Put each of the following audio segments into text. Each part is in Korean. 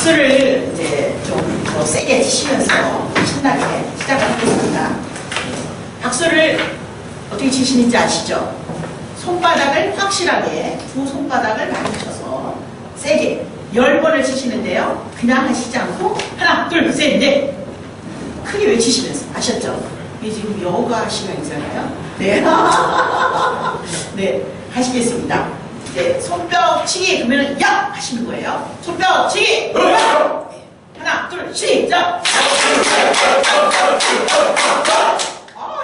박수를 이제 좀 더 세게 치시면서 신나게 시작하겠습니다. 박수를 어떻게 치시는지 아시죠? 손바닥을 확실하게 두 손바닥을 맞춰서 세게 10번을 치시는데요. 그냥 하시지 않고 하나, 둘, 셋, 넷 크게 외치시면서 아셨죠? 이게 지금 여가 시간이잖아요. 네. 네, 하시겠습니다. 네, 손뼉 치기 그러면 야! 하시는 거예요. 손뼉 치기! 하나, 둘, 시작!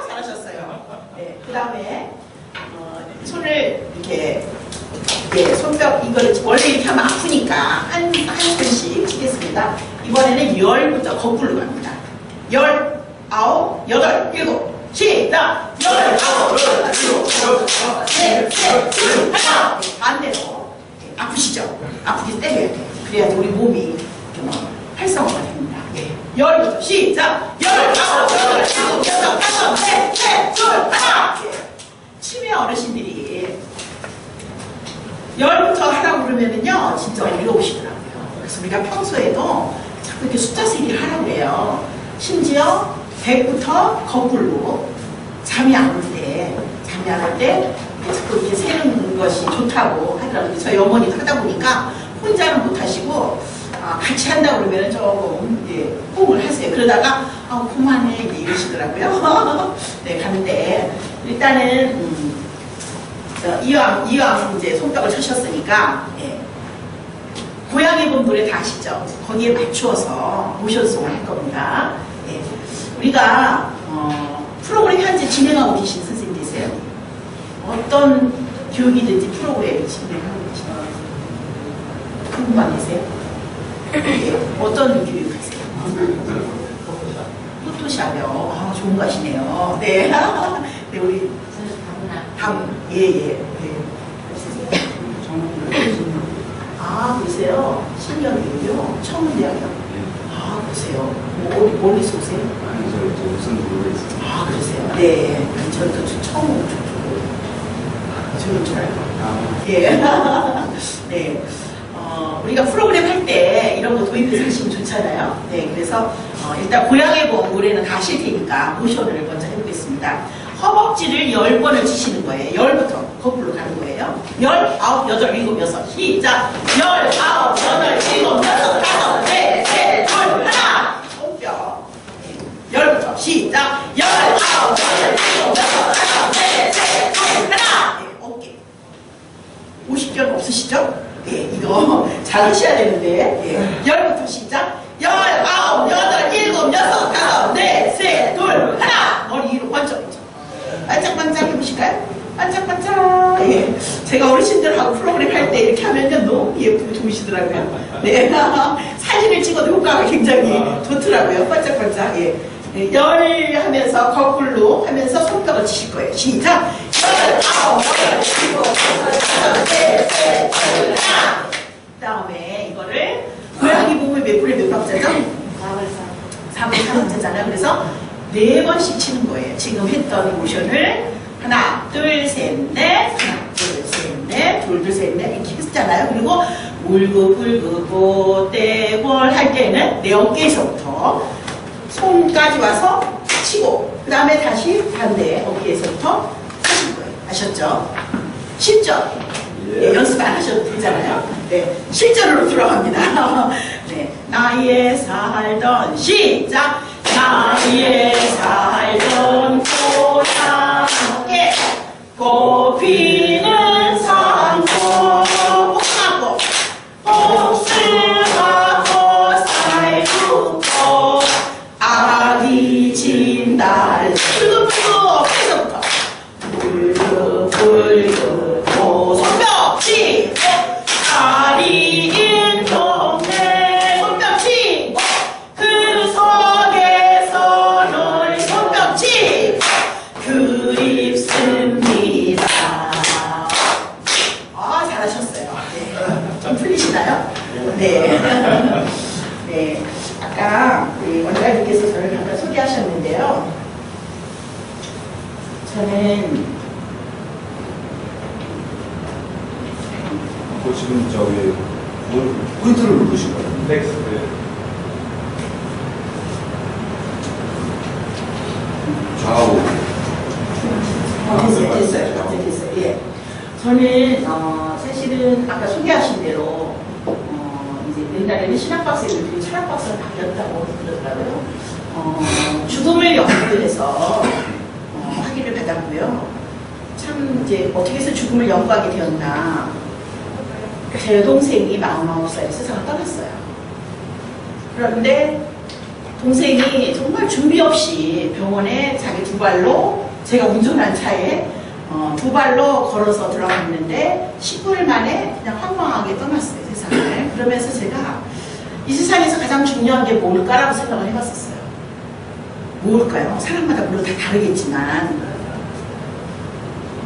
잘하셨어요. 네, 그 다음에 손을 이렇게 손뼉 이거를 원래 이렇게 하면 아프니까 한 손씩 치겠습니다. 이번에는 10부터 거꾸로 갑니다. 10, 9, 8, 7 시작! 10, 9, 8, 7, 8, 7, 2, 1 반대로 아프시죠? 아프게 때려야 돼요. 그래야지 우리 몸이 활성화가 됩니다. 10부터 시작! 10, 9, 8, 7, 6, 5, 4, 3, 2, 1 치매 어르신들이 10부터 하라고 그러면은요 진짜 어려우시더라고요. 그래서 우리가 평소에도 자꾸 이렇게 숫자 세기를 하라고 해요. 심지어 100부터 거꾸로 잠이 안 올 때 자꾸 이렇게 세는 것이 좋다고 하더라고요. 저희 어머니도 하다 보니까 혼자는 못 하시고 같이 한다고 그러면 조금 호응을 하세요. 그러다가 그만해 이러시더라고요. 네, 가는데 일단은 이왕 이제 손뼉을 쳐셨으니까 고양이 본 노래 다 아시죠? 거기에 맞추어서 모션송을 할 겁니다. 우리가 프로그램 현재 진행하고 계신 선생님이세요? 어떤 교육이든지 프로그램 진행하고 계시나요? 궁금한 계세요? 어떤 교육 하세요? 포토샵이요. 좋은 거 하시네요. 네. 네, 우리 예. 그러세요? 신경교육이요? 청문대학이요? 그러세요? 멀리서 오세요? 아니, 저 무슨 모르겠어요. 그러세요? 네. 저도 처음 저는 줄 알고. 예. 네. 우리가 프로그램 할 때 이런 거 도입해서 하시면 좋잖아요. 네. 그래서 일단 고향의 봄 노래는 다 하실 테니까 모션을 먼저 해보겠습니다. 허벅지를 10번을 치시는 거예요. 10부터 거꾸로 가는 거예요. 10, 9, 8, 7, 6 시작! 10, 9, 8, 7, 6, 5, 4, 3, 2, 1 손뼉 10부터 시작! 10, 9, 8, 7, 6, 5, 4, 3, 2, 1 어깨 50견 없으시죠? 네, 이거 잘 하셔야 되는데 10부터 시작! 10, 9, 8, 7, 6, 5, 4, 3, 2, 1 머리 위로 번쩍 반짝반짝 해보실까요? 반짝반짝. 제가 어르신들하고 프로그램 할 때 이렇게 하면요 너무 예쁘고 좋으시더라고요. 네. 사진을 찍어도 효과가 굉장히 좋더라고요. 반짝반짝. 열 하면서 거꾸로 하면서 손뼉을 치실 거예요. 시작. 10, 9, 8, 7, 6, 5, 4, 3, 2, 1 그 다음에 이거를 고양이 몸을 몇 분에 몇 박자죠? 4분의 3박자잖아요. 그래서 4번씩 치는 거예요. 지금 했던 모션을 하나, 둘, 셋, 넷, 하나, 둘, 셋, 넷, 둘, 셋, 넷 이렇게 했잖아요. 그리고 울긋불긋 떼골 할 때는 내 어깨에서부터 손까지 와서 치고 그 다음에 다시 반대 어깨에서부터 하실 거예요. 아셨죠? 쉽죠? 연습 안 하셔도 되잖아요. 네, 실전으로 들어갑니다. 네, 나의 살던 시작! 나의 살던 고향에 꽃피는 산포 복하고 복숭아고 살구고 아기 진달 불긋불긋 해서부터 불긋불긋 손뼉 치고 다리인 동네 손뼉 치고 그 속에서는 손뼉 치고 그립습니다. 잘하셨어요. 네. 좀 풀리시나요? 네. 네. 아까 원장님께서 저를 잠깐 소개하셨는데요. 저는 지금 저기 포인트를 누르신 거예요? 텍스트. 좌우. 됐어요. 예. 저는 사실은 아까 소개하신 대로 이제 옛날에는 신학박사들이 철학박사로 바뀌었다고 그러더라고요. 죽음을 연구해서 학위를 받았고요. 참 이제 어떻게 해서 죽음을 연구하게 되었나. 제 동생이 49살에 세상을 떠났어요. 그런데 동생이 정말 준비 없이 병원에 자기 두 발로, 제가 운전한 차에 두 발로 걸어서 들어갔는데 19일 만에 그냥 황망하게 떠났어요, 세상을. 그러면서 제가 이 세상에서 가장 중요한 게 뭘까라고 생각을 해봤었어요. 뭘까요? 사람마다 물론 다 다르겠지만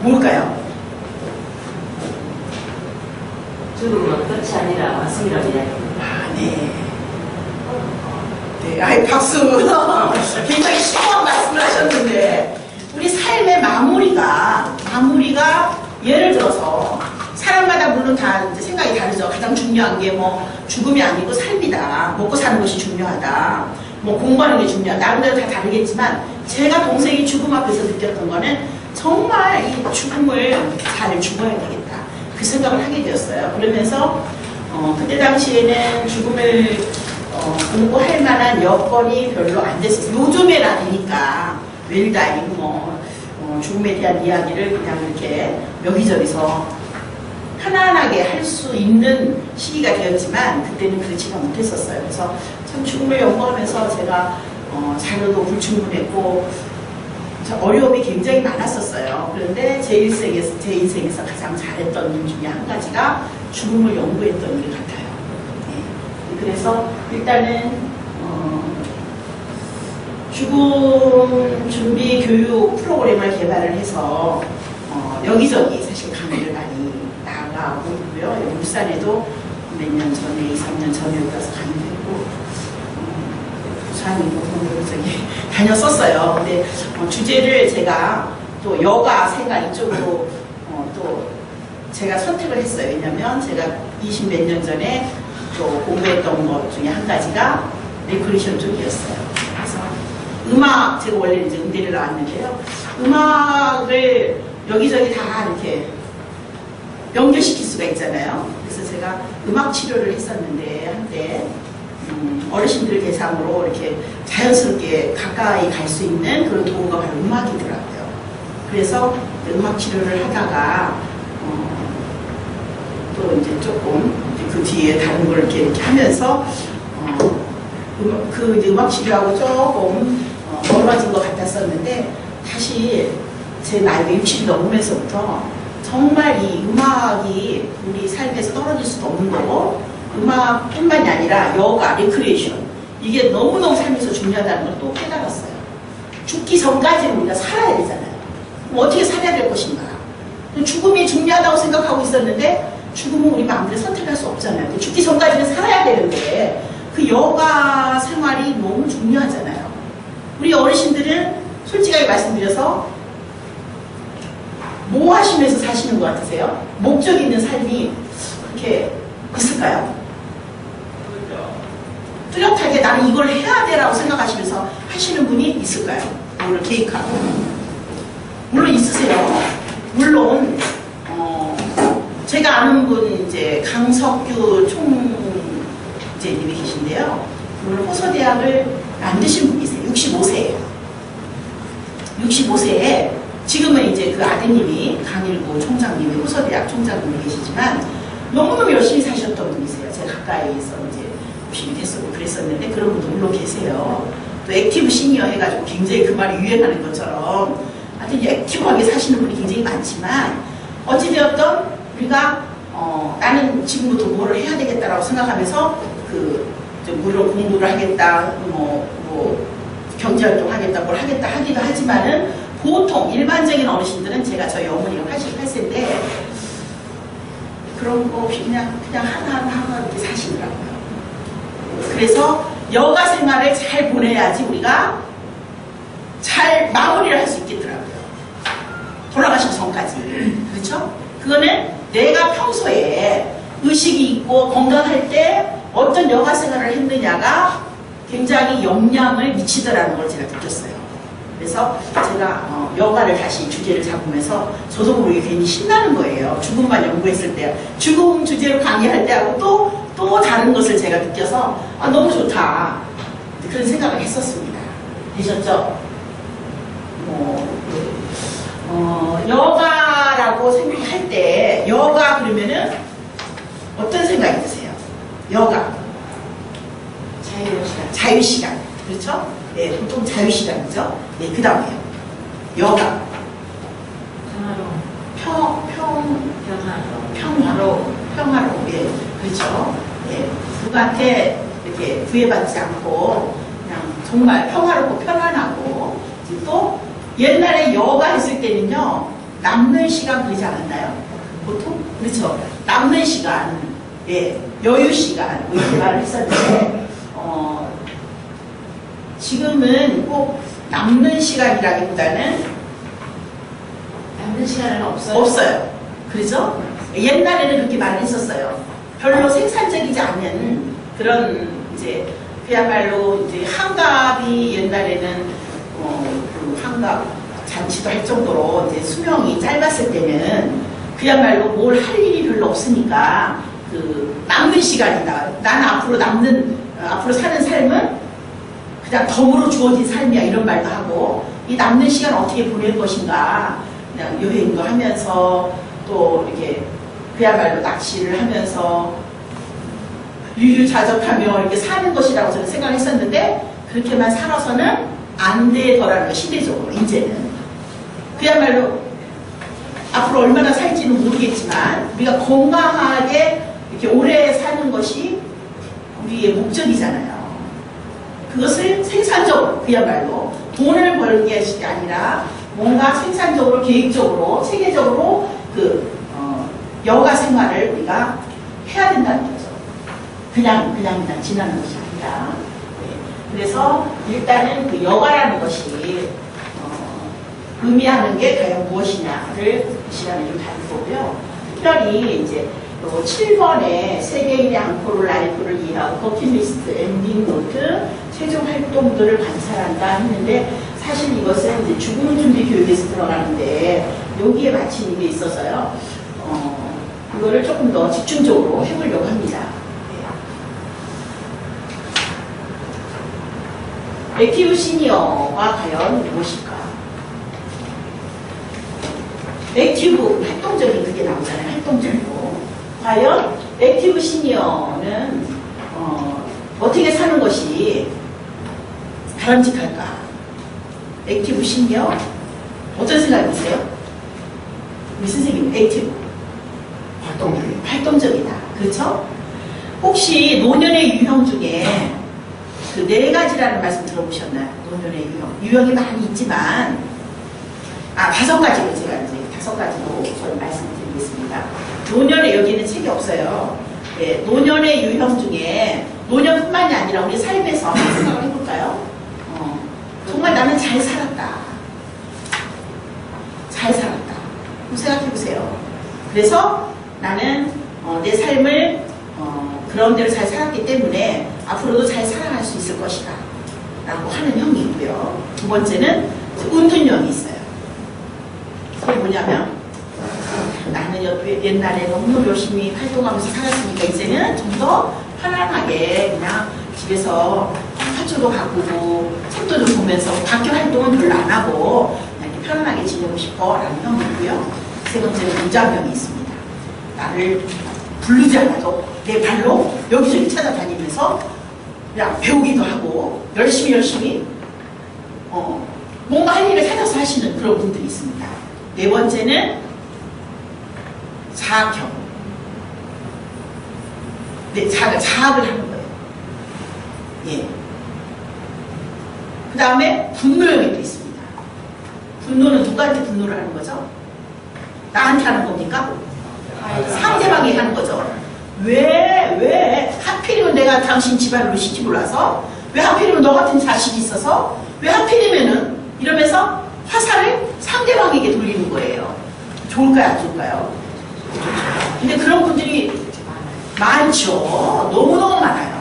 뭘까요? 죽음은 끝이 아니라 왔습니다. 아, 네. 네, 아이, 박수. 굉장히 심오한 말씀을 하셨는데, 우리 삶의 마무리가 예를 들어서, 사람마다 물론 다 이제 생각이 다르죠. 가장 중요한 게 뭐, 죽음이 아니고 삶이다. 먹고 사는 것이 중요하다. 뭐, 공부하는 게 중요하다. 나름대로 다 다르겠지만, 제가 동생이 죽음 앞에서 느꼈던 거는, 정말 이 죽음을 잘 죽어야 되겠다. 그 생각을 하게 되었어요. 그러면서, 그때 당시에는 죽음을 공부할 만한 여건이 별로 안 됐어요. 요즘엔 아니니까 웰다잉 죽음에 대한 이야기를 그냥 이렇게 여기저기서 편안하게 할 수 있는 시기가 되었지만 그때는 그렇지가 못했었어요. 그래서 참 죽음을 연구하면서 제가 자료도 불충분했고 어려움이 굉장히 많았었어요. 그런데 제 인생에서 가장 잘했던 일 중에 한 가지가 죽음을 연구했던 일 같아요. 그래서 일단은 죽음 준비 교육 프로그램을 개발을 해서 여기저기 사실 강의를 많이 나가고 있고요. 울산에도 몇 년 전에 2, 3년 전에 가서 강의도 했고 부산이고 여기저기 다녔었어요. 근데 주제를 제가 또 여가 생활 이쪽으로 또 제가 선택을 했어요. 왜냐면 제가 20 몇 년 전에 또 공부했던 것 중에 한 가지가 레크리에이션 쪽이었어요. 그래서 음악, 제가 원래 이제 음대를 나왔는데요. 음악을 여기저기 다 이렇게 연결시킬 수가 있잖아요. 그래서 제가 음악 치료를 했었는데 한때 어르신들 대상으로 이렇게 자연스럽게 가까이 갈 수 있는 그런 도구가 바로 음악이더라고요. 그래서 음악 치료를 하다가 또 이제 조금 그 뒤에 다른 걸 이렇게 하면서 그 이제 음악 치료하고 조금 멀어진 것 같았었는데 다시 제 나이가 60이 넘으면서부터 정말 이 음악이 우리 삶에서 떨어질 수도 없는 거고 음악뿐만이 아니라 여가, 레크리에이션 이게 너무너무 삶에서 중요하다는 걸 또 깨달았어요. 죽기 전까지는 우리가 살아야 되잖아요. 그럼 어떻게 살아야 될 것인가. 죽음이 중요하다고 생각하고 있었는데 죽음은 우리 마음대로 선택할 수 없잖아요. 죽기 전까지는 살아야 되는데 그 여가 생활이 너무 중요하잖아요. 우리 어르신들은 솔직하게 말씀드려서 뭐 하시면서 사시는 것 같으세요? 목적 있는 삶이 그렇게 있을까요? 뚜렷하게 나는 이걸 해야 돼라고 생각하시면서 하시는 분이 있을까요? 오늘 계획하고 물론 있으세요. 물론 제가 아는 분 이제 강석규 총재님이 계신데요. 오늘 호서대학을 만드신 분이세요. 65세예요. 65세에 지금은 이제 그 아드님이 강일구 총장님이 호서대학 총장님이 계시지만 너무너무 열심히 사셨던 분이세요. 제가 가까이서 이제 비밀했었고 그랬었는데 그런 분도 물론 계세요. 또 액티브 시니어 해가지고 굉장히 그 말이 유행하는 것처럼 아주 액티브하게 사시는 분이 굉장히 많지만 어찌되었던 우리가 나는 지금부터 뭐를 해야 되겠다라고 생각하면서 물론 공부를 하겠다, 경제활동 하겠다, 뭘 하겠다 하기도 하지만은 보통 일반적인 어르신들은 제가 저희 어머니가 88세인데 그런 거 없이 그냥 하나하나 이렇게 사시더라고요. 그래서 여가 생활을 잘 보내야지 우리가 잘 마무리를 할 수 있겠더라고요. 돌아가시기 전까지. 그렇죠? 그거는 내가 평소에 의식이 있고 건강할 때 어떤 여가 생활을 했느냐가 굉장히 영향을 미치더라는 걸 제가 느꼈어요. 그래서 제가 여가를 다시 주제를 잡으면서 저도 모르게 괜히 신나는 거예요. 죽음만 연구했을 때, 죽음 주제로 강의할 때하고 또 다른 것을 제가 느껴서 너무 좋다. 그런 생각을 했었습니다. 되셨죠? 여가라고 생각할 때 여가 그러면은 어떤 생각이 드세요? 여가 자유시간. 자유시간 그렇죠? 네, 보통 자유시간이죠. 네, 그 다음에요. 여가 평화로 예, 그렇죠. 예, 누구한테 이렇게 구애받지 않고 그냥 정말 평화롭고 편안하고 또 옛날에 여가 했을 때는요 남는 시간 그러지 않았나요? 보통 그렇죠. 남는 시간, 예, 여유 시간 뭐 이런 말을 했었는데 지금은 꼭 남는 시간이라기보다는 남는 시간은 없어요. 없어요. 그렇죠? 옛날에는 그렇게 말을 했었어요. 별로 생산적이지 않은 그런 이제 그야말로 이제 한갑이 옛날에는 그 한갑 잔치도 할 정도로 이제 수명이 짧았을 때는 그야말로 뭘 할 일이 별로 없으니까 그 남는 시간이다. 나는 앞으로 사는 삶은 그냥 덤으로 주어진 삶이야 이런 말도 하고 이 남는 시간 어떻게 보낼 것인가 그냥 여행도 하면서 또 이렇게 그야말로 낚시를 하면서 유유자적하며 이렇게 사는 것이라고 저는 생각했었는데 그렇게만 살아서는 안 되더라는 거 시대적으로 이제는 그야말로 앞으로 얼마나 살지는 모르겠지만 우리가 건강하게 이렇게 오래 사는 것이 우리의 목적이잖아요. 그것을 생산적으로 그야말로 돈을 벌는 게 아니라 뭔가 생산적으로 계획적으로 체계적으로 그 여가 생활을 우리가 해야 된다는 거죠. 그냥 지나는 것이 아니라. 네. 그래서 일단은 그 여가라는 것이 의미하는 게 과연 무엇이냐를 이 시간에 좀 다룰 거고요. 특별히 이제 7번에 세계인의 앙코르 라이프를 이해하고 버킷리스트, 엔딩 노트, 최종 활동들을 관찰한다 했는데 사실 이것은 이제 죽음 준비 교육에서 들어가는데 여기에 맞춘 게 있어서요. 그거를 조금 더 집중적으로 해보려고 합니다. 액티브 시니어가 과연 무엇일까? 액티브, 활동적인 그게 나오잖아요. 활동적이고. 과연 액티브 시니어는 어떻게 사는 것이 바람직할까? 액티브 시니어? 어떤 생각이세요? 우리 선생님, 액티브. 활동적이다. 그렇죠? 혹시 노년의 유형 중에 그 4가지라는 말씀 들어보셨나요? 노년의 유형. 유형이 많이 있지만 5가지로 제가 이제 5가지로 저는 말씀드리겠습니다. 노년의 여기는 책이 없어요. 네, 노년의 유형 중에 노년뿐만이 아니라 우리 삶에서 한번 생각을 해볼까요? 정말 나는 잘 살았다. 잘 살았다. 한번 생각해보세요. 그래서 나는 내 삶을 그런 대로 잘 살았기 때문에 앞으로도 잘 살아갈 수 있을 것이다 라고 하는 형이 있고요. 두 번째는 은둔형이 있어요. 그게 뭐냐면 나는 옛날에 너무 열심히 활동하면서 살았으니까 이제는 좀 더 편안하게 그냥 집에서 화초도 가꾸고 책도 좀 보면서 밖에 활동은 별로 안 하고 그냥 이렇게 편안하게 지내고 싶어 라는 형이 있고요. 세 번째는 무장형이 있습니다. 나를 부르지 않아도 내 발로 여기저기 찾아다니면서 그냥 배우기도 하고 열심히 뭔가 할 일을 찾아서 하시는 그런 분들이 있습니다. 네 번째는 자학형. 네, 자학을 하는 거예요. 예. 그 다음에 분노형이 또 있습니다. 분노는 누구한테 분노를 하는 거죠? 나한테 하는 겁니까? 상대방이 하는 거죠. 왜 하필이면 내가 당신 집안으로 시집을 와서 왜 하필이면 너 같은 자식이 있어서 왜 하필이면은 이러면서 화살을 상대방에게 돌리는 거예요. 좋을까요? 안 좋을까요? 근데 그런 분들이 많죠. 너무너무 많아요.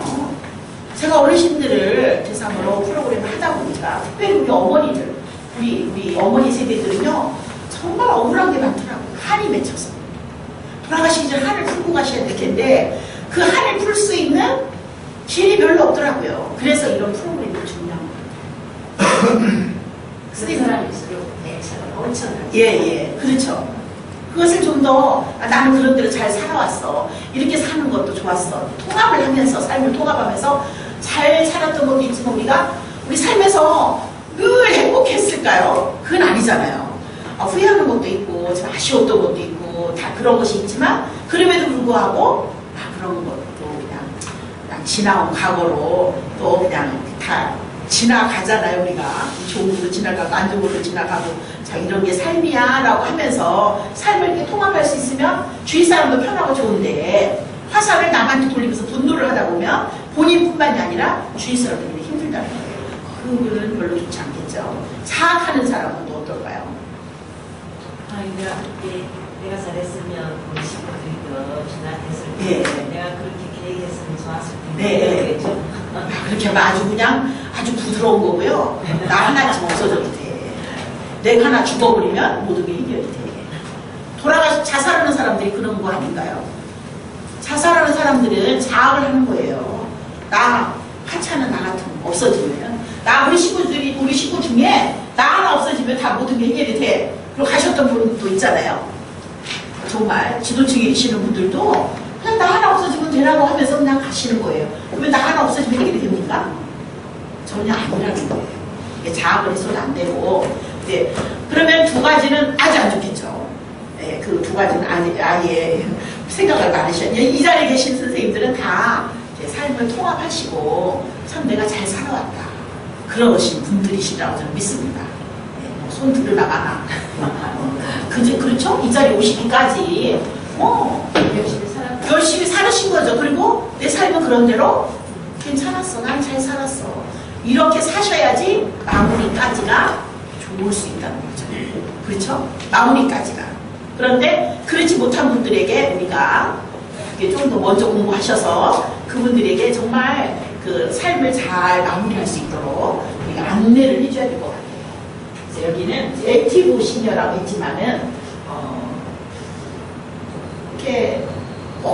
제가 어르신들을 대상으로 프로그램을 하다 보니까 특별히 우리 어머니들, 우리 어머니 세대들은요 정말 억울한 게 많더라고요. 한이 맺혀서 돌아가시기 전에 한을 풀고 가셔야 될 텐데 그 한을 풀 수 있는 길이 별로 없더라고요. 그래서 이런 프로그램이 중요한 거예요. 그 사람이 있어도 대처가 엄청나죠. 예, 그렇죠. 그것을 좀 더 나는 그런 대로 잘 살아왔어. 이렇게 사는 것도 좋았어. 통합을 하면서 삶을 통합하면서 잘 살았던 것도 있지만 우리 삶에서 늘 행복했을까요? 그건 아니잖아요. 후회하는 것도 있고 좀 아쉬웠던 것도 있고 다 그런 것이 있지만 그럼에도 불구하고 그런 것도 그냥 지나온 과거로 또 그냥 다 지나가잖아요. 우리가 좋은 것도 지나가고 안 좋은 것도 지나가고 자 이런 게 삶이야 라고 하면서 삶을 이렇게 통합할 수 있으면 주위 사람도 편하고 좋은데 화살을 남한테 돌리면서 분노를 하다 보면 본인뿐만이 아니라 주위 사람들이 힘들다는 거예요. 그거는 별로 좋지 않겠죠. 자학하는 사람은 또 어떨까요? 내가 그때 내가 잘했으면 우리 식구들도 지나했을 때 예. 내가 그렇게 계획했으면 좋았을 텐데 네. 그랬죠. 그렇게 하면 아주 그냥 아주 부드러운 거고요. 나 하나쯤 없어져도 돼. 내가 하나 죽어버리면 모든 게 해결이 돼. 돌아가서 자살하는 사람들이 그런 거 아닌가요? 자살하는 사람들은 자학을 하는 거예요. 나 하찮은 나 같은 거 없어지면 우리 식구 중에 나 하나 없어지면 다 모든 게 해결이 돼. 그리고 가셨던 분도 있잖아요. 정말 지도층에 계시는 분들도 그냥 나 하나 없어지면 되라고 하면서 그냥 가시는 거예요. 그러면 나 하나 없어지면 해결이 됩니까? 전혀 아니라는 거예요. 이게 자학을 해서는 안 되고. 네. 그러면 두 가지는 아주 안 좋겠죠. 네, 그 두 가지는 아예 생각을 많으셔야 돼요. 이 자리에 계신 선생님들은 다 삶을 통합하시고 참 내가 잘 살아왔다. 그러신 분들이시라고 저는 믿습니다. 네, 손 들으나마나. 그렇죠? 이 자리에 오시기까지 열심히 살으신 거죠. 그리고 내 삶은 그런 대로 괜찮았어. 난 잘 살았어. 이렇게 사셔야지 마무리까지가 좋을 수 있다는 거죠. 그렇죠? 마무리까지가. 그런데 그렇지 못한 분들에게 우리가 좀 더 먼저 공부하셔서 그분들에게 정말 그 삶을 잘 마무리할 수 있도록 우리가 안내를 해줘야 될 것 같아요. 그래서 여기는 액티브 시니어라고 했지만은 이렇게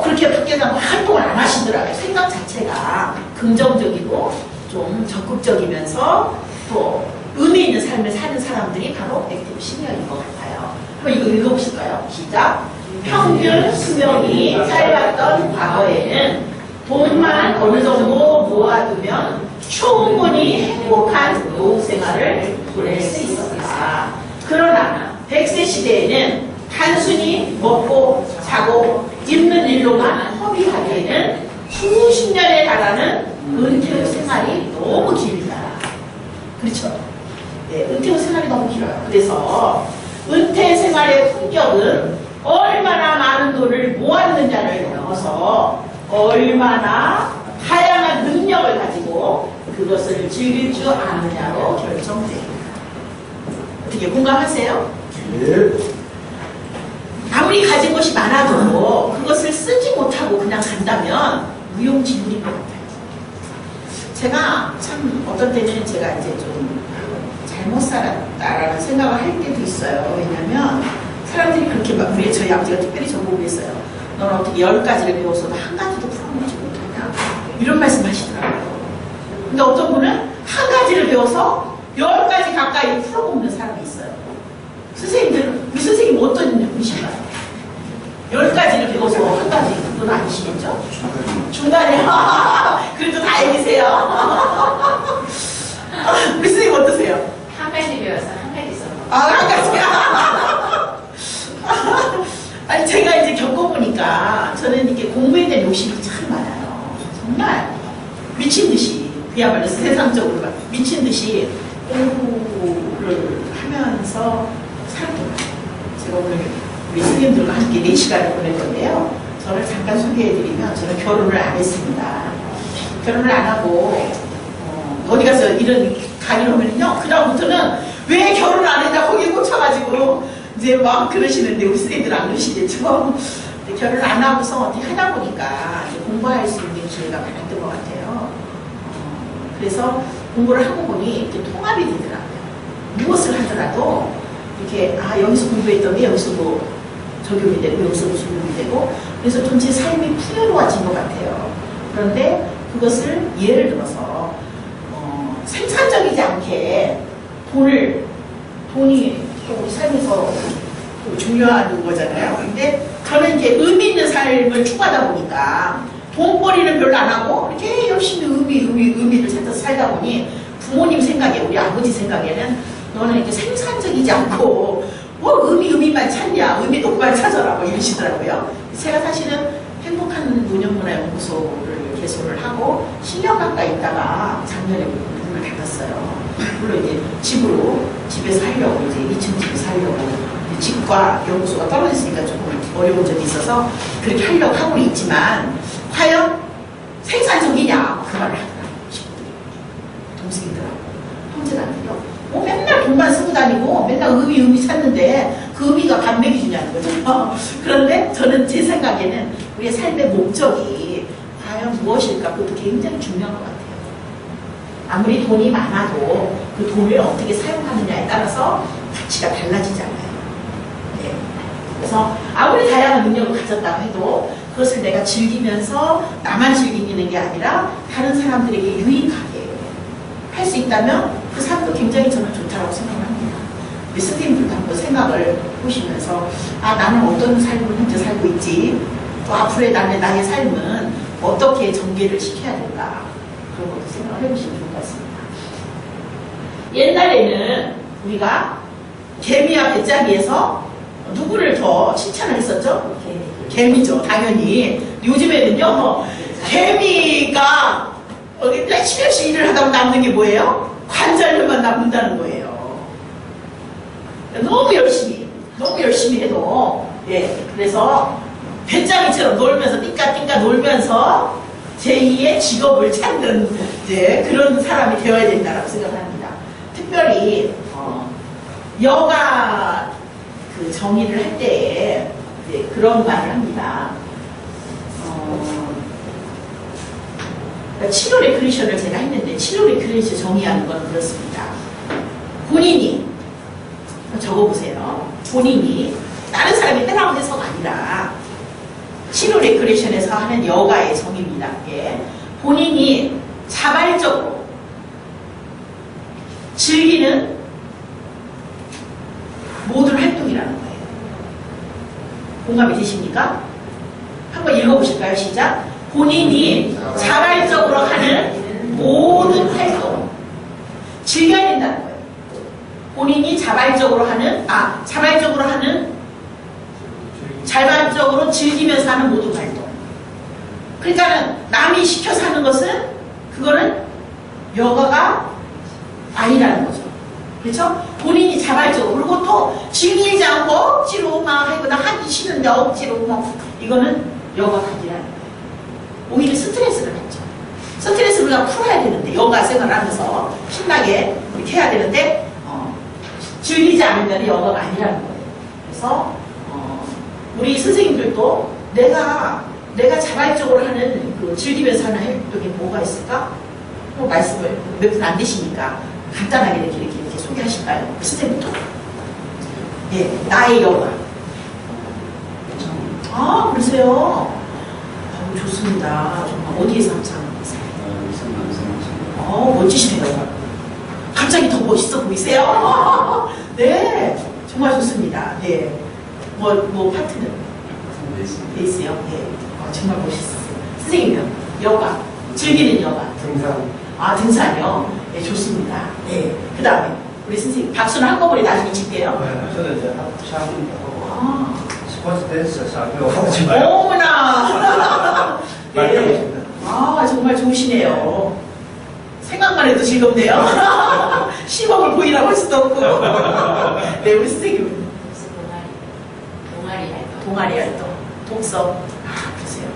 그렇게 밖에서 활동을 안 하시더라고요. 생각 자체가 긍정적이고 좀 적극적이면서 또 의미 있는 삶을 사는 사람들이 바로 액티브 시니어인 것 같아요. 한번 이거 읽어보실까요? 시작. 평균 수명이 짧았던 과거에는 돈만 어느 정도 모아두면 충분히 행복한 노후 생활을 보낼 수 있었다. 그러나 100세 시대에는 단순히 먹고 자고 입는 일로만 허비하기에는 수십 년에 달하는 은퇴 생활이 너무 길다. 그렇죠? 네, 은퇴 생활이 너무 길어요. 그래서 은퇴 생활의 품격은 얼마나 많은 돈을 모았느냐를 넘어서 얼마나 다양한 능력을 가지고 그것을 즐길 줄 아느냐로 결정됩니다. 어떻게 공감하세요? 예. 아무리 가진 것이 많아도 그것을 쓰지 못하고 그냥 간다면 무용지물인 것 같아요. 제가 참 어떤 때는 제가 이제 좀 잘못 살았다라는 생각을 할 때도 있어요. 왜냐면 사람들이 그렇게 막 저희 아버지가 특별히 저보고 했어요. 너는 어떻게 10가지를 배웠어도 한 가지도 풀어보지 못하냐 이런 말씀 하시더라고요. 근데 어떤 분은 한 가지를 배워서 10가지 가까이 풀어보는 사람이 있어요. 선생님들, 우리 선생님 어떤 분이신가요? 10가지를 배워서 한 가지 그건 아니시겠죠? 중간에 그래도 다행이세요. 우리 선생님 어떠세요? 한 가지 배워서 한 가지 써. 한 가지야. 아니 제가 이제 겪어보니까 저는 이렇게 공부에 대한 욕심이 참 많아요. 정말 미친 듯이 그야말로 세상적으로 미친 듯이 공부를 하면서 살았던 거예요. 제가 오늘 우리 선생님들과 함께 4시간을 보낼 건데요. 저를 잠깐 소개해드리면 저는 결혼을 안 했습니다. 결혼을 안 하고 어디 가서 이런 강의를 하면요. 그다음부터는 왜 결혼 안 했냐 거기에 꽂혀가지고 이제 막 그러시는데 우리 선생님들은 안 그러시겠죠. 별을 안 하고서 어떻게 하다 보니까 이제 공부할 수 있는 기회가 많았던 것 같아요. 그래서 공부를 하고 보니 이렇게 통합이 되더라고요. 무엇을 하더라도 이렇게 여기서 공부했더니 여기서 뭐 적용이 되고 여기서 뭐 적용이 되고 그래서 좀 제 삶이 풍요로워진 것 같아요. 그런데 그것을 예를 들어서 생산적이지 않게 돈이 또 우리 삶에서 중요한 거잖아요. 근데 저는 이제 의미 있는 삶을 추구하다 보니까 돈벌이는 별로 안 하고 이렇게 열심히 의미를 찾아서 살다 보니 부모님 생각에 우리 아버지 생각에는 너는 이렇게 생산적이지 않고 뭐 의미만 찾냐 의미도 그만 찾아라 뭐 이러시더라고요. 제가 사실은 행복한 노년문화연구소를 개소를 하고 10년 가까이 있다가 작년에 문을 닫았어요. 물론 이제 집에서 하려고 이제 2층 집에서 하려고 집과 연구소가 떨어졌으니까 조금 어려운 점이 있어서 그렇게 하려고 하고 있지만 과연 생산적이냐 그 말을 하더라고요. 친구들이 동생이더라고 형제들한테요. 맨날 돈만 쓰고 다니고 맨날 의미 찾는데 그 의미가 밥 먹이 주냐는 거죠. 그런데 저는 제 생각에는 우리의 삶의 목적이 과연 무엇일까 그것도 굉장히 중요한 것 같아요. 아무리 돈이 많아도 그 돈을 어떻게 사용하느냐에 따라서 가치가 달라지잖아요. 네. 그래서 아무리 다양한 능력을 가졌다고 해도 그것을 내가 즐기면서 나만 즐기는 게 아니라 다른 사람들에게 유익하게 할 수 있다면 그 삶도 굉장히 저는 좋다고 생각합니다. 우리 선생님들도 한번 생각을 보시면서 나는 어떤 삶을 현재 살고 있지 또 앞으로의 나의 삶은 어떻게 전개를 시켜야 될까 그런 것도 생각을 해보시면 좋을 것 같습니다. 옛날에는 우리가 개미와 배짱이에서 누구를 더 칭찬을 했었죠? 개미죠, 당연히. 요즘에는요, 개미가 열심히 일을 하다 보면 남는 게 뭐예요? 관절료만 남는다는 거예요. 너무 열심히 해도, 그래서 배짱이처럼 놀면서, 띵까띵까 놀면서 제2의 직업을 찾는 그런 사람이 되어야 된다고 생각합니다. 특별히, 여가 그 정의를 할 때에 그런 말을 합니다. 치료 레크레이션을 제가 했는데 치료 레크레이션 정의하는 건 그렇습니다. 본인이 적어보세요. 본인이 다른 사람이 해라고 해서가 아니라 치료 레크레이션에서 하는 여가의 정의입니다. 본인이 자발적으로 즐기는 모든 활동이라는 거예요. 공감이 되십니까? 한번 읽어보실까요? 시작. 본인이 자발적으로 하는 모든 활동 즐겨야 된다는 거예요. 본인이 자발적으로 즐기면서 하는 모든 활동. 그러니까는 남이 시켜서 하는 것은 그거는 여가가 아니라는 거죠. 그렇죠? 본인이 자발적으로 그리고 또 즐기지 않고 억지로 막 하고 나 하기 싫은데 억지로 뭐 이거는 여가가 아니라는 거예요. 오히려 스트레스를 받죠. 스트레스를 우리가 풀어야 되는데 여가 생활을 하면서 신나게 이렇게 해야 되는데 즐기지 않으면 여가가 아니라는 거예요. 그래서 우리 선생님들도 내가 자발적으로 하는 그 즐기면서 하는 활동이 뭐가 있을까? 뭐 말씀을 몇 분 안 되시니까 간단하게 이렇게 소개하실까요? 선생님부터. 나의 여가. 그러세요. 좋습니다. 정말 어디에서 항상 멋지시네요. 갑자기 더 멋있어 보이세요. 네, 정말 좋습니다. 네, 뭐 파트는 베이스요. 네, 정말 멋있었어요. 선생님요, 여가 즐기는 여가. 등산. 등산이요. 네, 좋습니다. 네, 그 다음에 우리 선생님 박수는 한꺼번에 나중에 칠게요. 저는 이제 샤프하고 스포츠 댄스 샤프하고 어머나. 네. 정말 좋으시네요. 생각만 해도 즐겁네요. 시범을 보이라고 할 수도 없고. 네, 우리 선생님은 동아리 활동, 독서. 그러세요.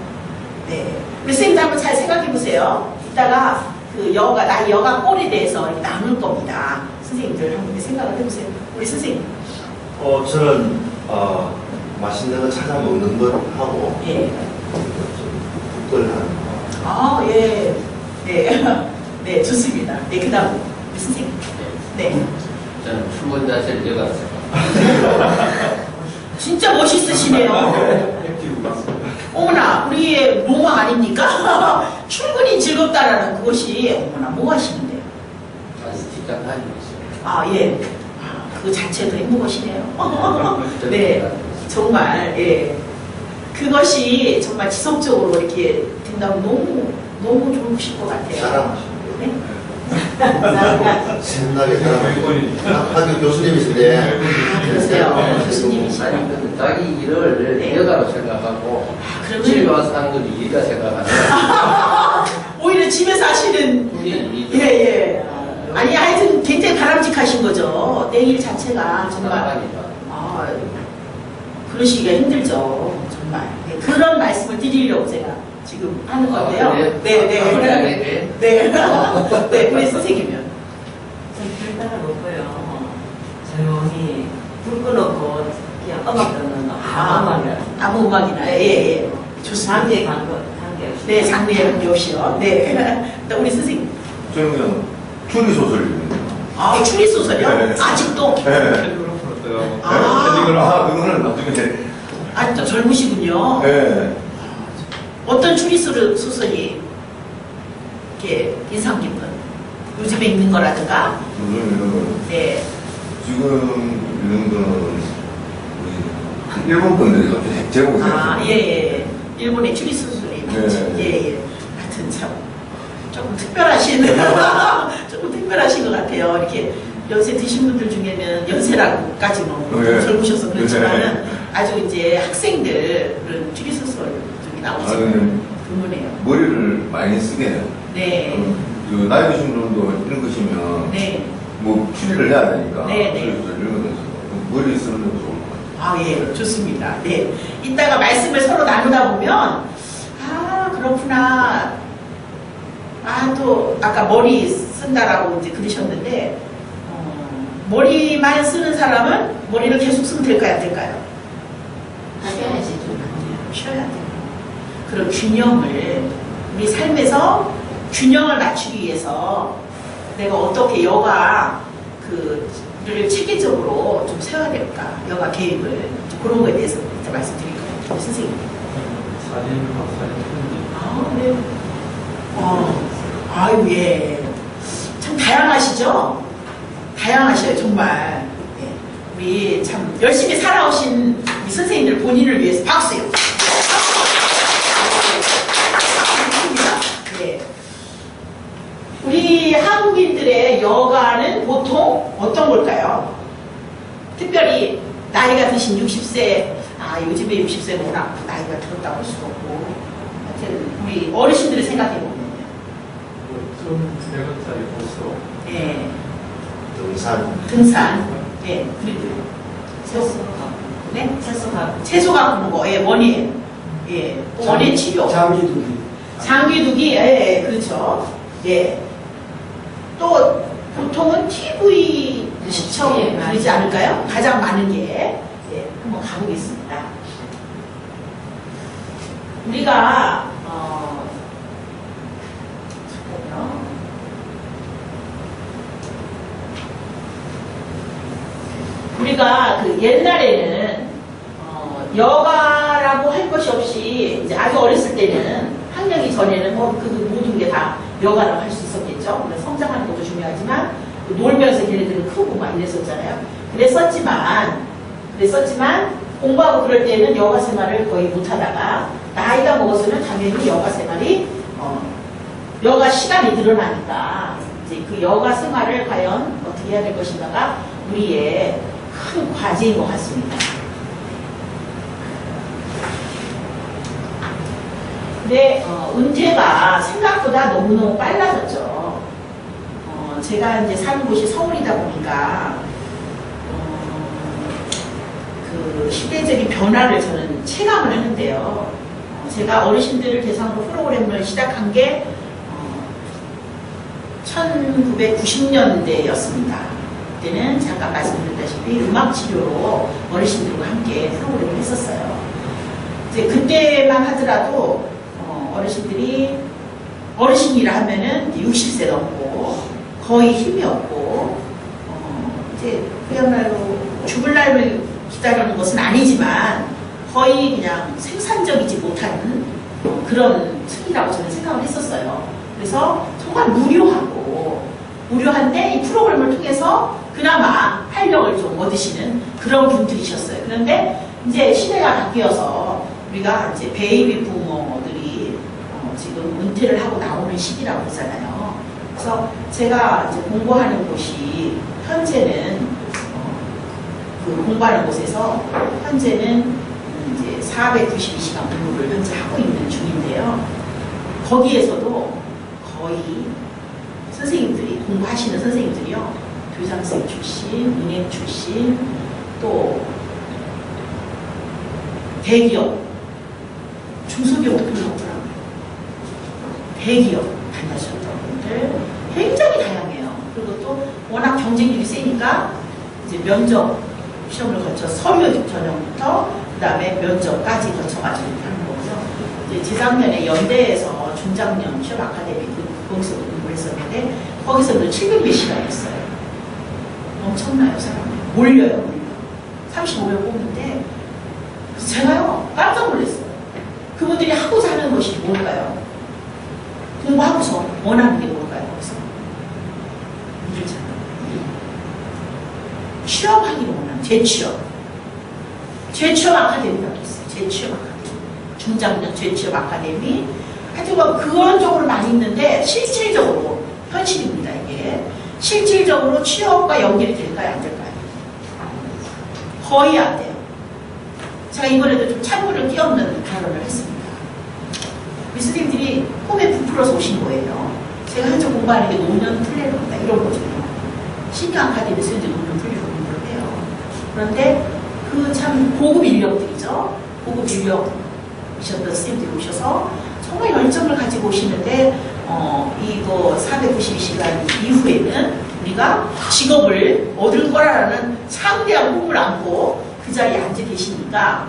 네, 우리 선생님도 한번 잘 생각해 보세요. 이따가 그 나의 여가 꼴에 대해서 나눌 겁니다. 선생님들 한번 생각을 해보세요. 우리 선생님. 저는 맛있는 거 찾아 먹는 걸 하고 예. 국걸 하는 거. 아, 예. 네. 네, 좋습니다. 네, 그 다음, 선생님. 네. 저는 출근 자체를 여가서 진짜 멋있으시네요. 어머나, 우리의 로망 아닙니까? 출근이 즐겁다라는 그것이, 어머나, 뭐 하시는데요? 아직 직장 다니고 있어요. 아, 예. 아, 그 자체도 행복하시네요. 네, 정말, 예. 그것이 정말 지속적으로 이렇게 된다고 너무 좋으실 것 같아요. 사랑하시는 네? 신나게 사랑하시고 학교 교수님이신데 그러세요. 교수님이시죠. 아니, 근데 자기 일을 네. 여가로 생각하고 그러면- 집에 와서 하는 걸 일이라 생각하는 오히려 집에서 하시는, 예, 예. 아니, 하여튼 굉장히 바람직하신 거죠. 내 일 자체가 정말. 나가니까. 아, 그러시기가 힘들죠. 정말. 네, 그런 말씀을 드리려고 제가 지금 하는 건데요. 아, 그래요? 네, 네. 아, 네. 네. 네, 우리 선생님은. 전불 따라 먹고요. 조용히 불 꺼놓고 그냥 음악 듣는 아무 음악이나, 예, 예. 좋습니다. 장기에 관계없이. 네, 장례 없이요. 네. 또 우리 선생님. 저는 추리소설 읽는 거. 아, 추리소설이요? 네. 아직도? 네. 그거는 나중에. 아, 또 젊으시군요. 네. 어떤 추리소설이 이렇게 인상 깊은? 요즘에 읽는 거라든가? 요즘 이런 거는 네. 지금 이런 거는 우리 일본 분들이 갑자기 제목을 아, 생각해요. 예, 예. 일본의 추리소설이 많지. 네. 예, 예. 하여튼 참, 조금 특별하신, 조금 특별하신 것 같아요. 이렇게 연세 드신 분들 중에는 연세라고까지는 네. 젊으셔서 그렇지만은 네. 아주 이제 학생들은 추리소설 쪽이 나오죠. 저는 드문해요. 머리를 많이 쓰게 해요. 네. 그 나이 드신 분도 읽으시면 네. 뭐 추리를 해야 되니까 네, 네. 추리소설 읽으면서 머리 쓰는 것도 좋을 것 같아요. 아, 예, 좋습니다. 네. 이따가 말씀을 서로 나누다 보면, 아, 그렇구나. 아, 또, 아까 머리 쓴다라고 이제 그러셨는데, 머리만 쓰는 사람은 머리를 계속 쓰면 될까요, 안 될까요? 쉬어야지 좀. 쉬어야 돼요. 그런 균형을, 우리 삶에서 균형을 맞추기 위해서 내가 어떻게 여가 를 체계적으로 좀 세워야 될까, 여가 계획을. 그런 거에 대해서 이제 말씀드릴 거예요. 선생님. 아, 네. 아유, 예. 참 다양하시죠? 다양하셔요, 정말. 네. 우리 참 열심히 살아오신 우리 선생님들 본인을 위해서 박수요. 네. 우리 한국인들의 여가는 보통 어떤 걸까요? 특별히 나이가 드신 60세, 아, 요즘에 60세는 워낙 나이가 들었다고 할 수가 없고, 하여튼 우리 어르신들을 생각해보면, 예, 등산, 예, 그리고 세수하고. 네? 세수하고. 채소 갖고 먹어, 예, 원인, 예, 원인 치료, 장기두기, 예, 그렇죠, 예. 또 보통은 TV 시청 예, 그러지 않을까요? 가장 많은 게, 예, 한번 가보겠습니다. 우리가 잠깐만요. 우리가 그 옛날에는 여가라고 할 것이 없이 이제 아주 어렸을 때는 학령이 전에는 그 모든 게 다 여가라고 할 수 있었겠죠. 그래서 성장하는 것도 중요하지만 놀면서 걔네들은 크고 막 이랬었잖아요. 그랬었지만 공부하고 그럴 때는 여가 생활을 거의 못하다가 나이가 먹어서는 당연히 여가 생활이 여가 시간이 늘어나니까 이제 그 여가 생활을 과연 어떻게 해야 될 것인가가 우리의 큰 과제인 것 같습니다. 근데 은퇴가 생각보다 너무너무 빨라졌죠. 제가 이제 사는 곳이 서울이다 보니까 그 시대적인 변화를 저는 체감을 하는데요. 제가 어르신들을 대상으로 프로그램을 시작한 게 1990년대였습니다. 그때는 잠깐 말씀드렸다시피 음악 치료로 어르신들과 함께 프로그램을 했었어요. 이제 그때만 하더라도 어르신들이 어르신이라 하면은 60세 넘고 거의 힘이 없고 이제 그야말로 죽을 날을 기다리는 것은 아니지만 거의 그냥 생산적이지 못한 그런 층이라고 저는 생각을 했었어요. 그래서 정말 무료한데 이 프로그램을 통해서 그나마 활력을 좀 얻으시는 그런 분들이셨어요. 그런데 이제 시대가 바뀌어서 우리가 이제 베이비 부모들이 지금 은퇴를 하고 나오는 시기라고 그러잖아요. 그래서 제가 이제 공부하는 곳이 현재는 그 공부하는 곳에서 현재는 이제 492시간 공부를 현재 하고 있는 중인데요. 거기에서도 거의 선생님들이 공부하시는 선생님들이요, 교장선생 출신, 은행 출신, 또 대기업, 중소기업도 별로 없더라고요. 대기업 다니셨던 분들 굉장히 다양해요. 그리고 또 워낙 경쟁률이 세니까 이제 면접 시험을 거쳐 서류 전형부터 그 다음에 면접까지 거쳐가지고 이렇게 하는 거고요. 이제 재작년에 연대에서 중장년 취업 아카데미 거기서 공부를 했었는데 거기서는 700몇 시간이었어요. 엄청나요, 사람이. 몰려요. 35명 뽑는데 제가요 깜짝 놀랐어요. 그분들이 하고자 하는 것이 뭘까요? 공부하고서 원하는 게 뭘까요? 그래서 취업하기를 원하는 재취업 아카데미라고 있어요. 재취업 아카데미, 중장년 재취업 아카데미. 하여튼 뭐 그런 쪽으로 많이 있는데 실질적으로 현실입니다. 이게 실질적으로 취업과 연결이 될까요, 안 될까요? 거의 안 돼요. 제가 이번에도 좀 찬물을 끼얹는 발언을 했습니다. 우리 선생님들이 꿈에 부풀어서 오신 거예요. 제가 한참 공부하는 게 노년 플래너다 이런 거잖아요. 신규 아카데미에서 이제 노년 플래너 공부를 해요. 그런데 그 참 고급 인력들이죠. 고급 인력이셨던 선생님들이 오셔서 정말 열정을 가지고 오시는데 이거 492시간 이후에는 우리가 직업을 얻을 거라는 창대한 꿈을 안고 그 자리에 앉아 계시니까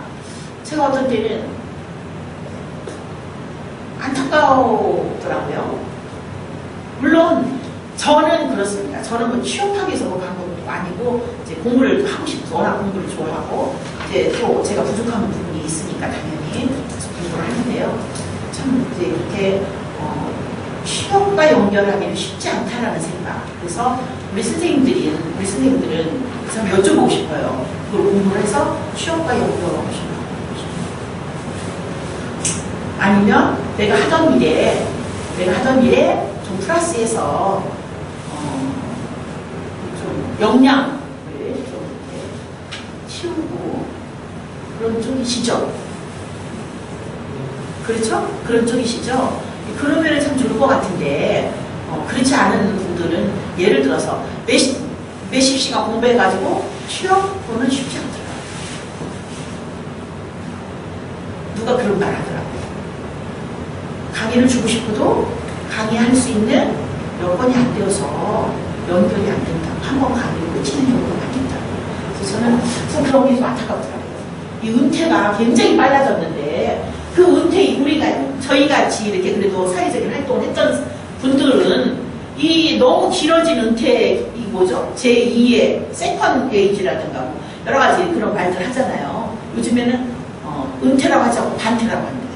제가 어떤 때는 안타까우더라고요. 물론 저는 그렇습니다. 저는 뭐 취업하기 위해서 간 것도 아니고 이제 공부를 하고 싶어서 워낙 공부를 좋아하고 이제 또 제가 부족한 부분이 있으니까 당연히 공부를 하는데요. 참 이제 이렇게 취업과 연결하기는 쉽지 않다라는 생각. 그래서 우리 선생님들은 참 여쭤보고 싶어요. 그걸 공부를 해서 취업과 연결하고 싶어요. 아니면 내가 하던 일에 좀 플러스해서 좀 역량을 좀 이렇게 키우고 그런 쪽이시죠? 그렇죠? 그런 쪽이시죠? 그러면 참 좋을 것 같은데 그렇지 않은 분들은 예를 들어서 몇십 시간 공부해가지고 취업은 쉽지 않더라고요. 누가 그런 말 하더라고요. 강의를 주고 싶어도 강의할 수 있는 여건이 안 되어서 연결이 안 된다. 한번 강의를 끝이는 경우가 많이 있다. 그래서 저는 참 그런 게 좀 안타깝더라고요. 이 은퇴가 굉장히 빨라졌는데 그 은퇴 저희 같이 이렇게 그래도 사회적인 활동을 했던 분들은 이 너무 길어진 은퇴 이 뭐죠? 제2의 세컨 에이지라든가 뭐 여러 가지 그런 말들 하잖아요. 요즘에는 은퇴라고 하지 않고 반퇴라고 합니다.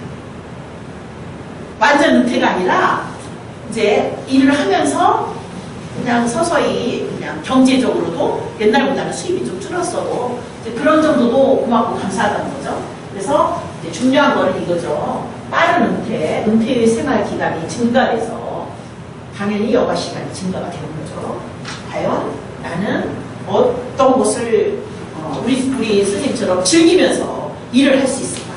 완전 은퇴가 아니라 이제 일을 하면서 그냥 서서히 그냥 경제적으로도 옛날보다는 수입이 좀 줄었어도 이제 그런 정도도 고맙고 감사하다는 거죠. 그래서 이제 중요한 거는 이거죠. 빠른 은퇴의 생활 기간이 증가해서 당연히 여가 시간이 증가가 되는 거죠. 과연 나는 어떤 것을 우리 선생님처럼 즐기면서 일을 할 수 있을까?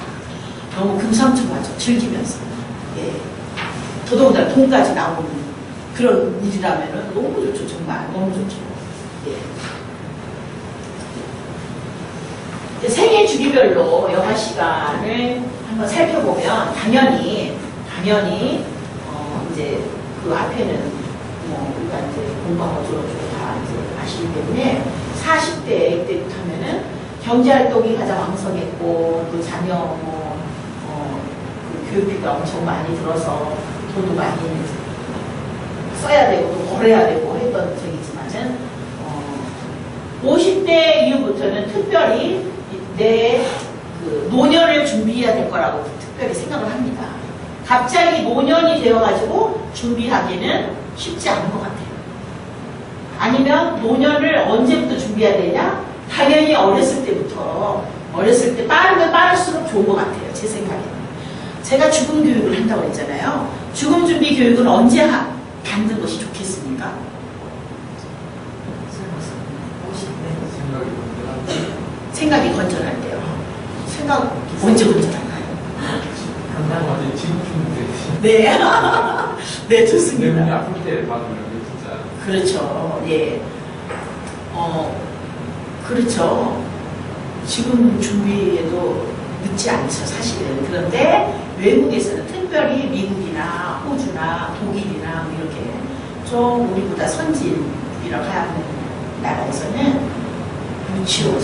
너무 금상첨화죠. 즐기면서. 예. 더더군다나 돈까지 나오는 그런 일이라면 너무 좋죠. 정말 너무 좋죠. 예. 생애 주기별로 여가 시간을 한번 살펴보면 당연히 이제 그 앞에는 뭐 우리가 이제 공부하고 어쩌고저쩌고 다 이제 아시기 때문에 40대 때부터 하면은 경제활동이 가장 왕성했고 그 자녀 그 교육비가 엄청 많이 들어서 돈도 많이 써야 되고 또 벌어야 되고 했던 적이지만은 50대 이후부터는 특별히 내 그 노년을 준비해야 될 거라고 특별히 생각을 합니다. 갑자기 노년이 되어가지고 준비하기는 쉽지 않은 것 같아요. 아니면 노년을 언제부터 준비해야 되냐? 당연히 어렸을 때부터, 어렸을 때 빠르면 빠를수록 좋은 것 같아요. 제 생각에는. 제가 죽음 교육을 한다고 했잖아요. 죽음 준비 교육은 언제 받는 것이 좋겠습니까? 생각이 건전할 때요. 생각 언제 건전한가요? 완전 지금 네. 네, 내 좋습니다. 몸이 아플 때 받으면 진짜. 그렇죠. 예. 그렇죠. 지금 준비해도 늦지 않죠, 사실은. 그런데 외국에서는 특별히 미국이나 호주나 독일이나 뭐 이렇게 좀 우리보다 선진이라고 하는 나라에서는 유치원,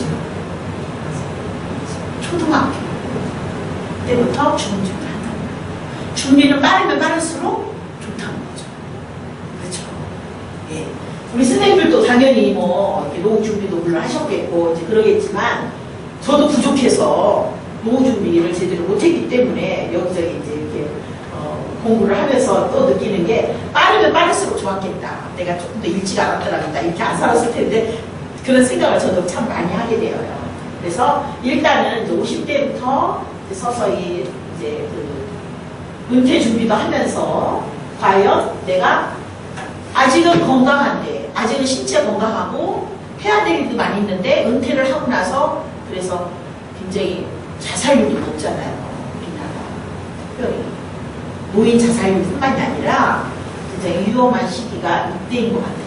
초등학교 때부터 죽음 준비를 한다는 거예요. 준비는 빠르면 빠를수록 좋다는 거죠. 그렇죠. 예. 우리 선생님들도 당연히 뭐 이렇게 노후 준비도 물론 하셨겠고 이제 그러겠지만 저도 부족해서 노후 준비를 제대로 못했기 때문에 여기저기 이제 이렇게 공부를 하면서 또 느끼는 게 빠르면 빠를수록 좋았겠다. 내가 조금 더 일찍 알았더라겠다. 이렇게 안 살았을 텐데 그런 생각을 저도 참 많이 하게 되어요. 그래서 일단은 이제 50대부터 서서히 이제 그 은퇴 준비도 하면서 과연 내가 아직은 건강한데, 아직은 신체 건강하고 해야 될 일도 많이 있는데 은퇴를 하고 나서 그래서 굉장히 자살률이 높잖아요. 우리나라. 특별히 노인 자살률뿐만이 아니라 굉장히 위험한 시기가 이때인 것 같아요.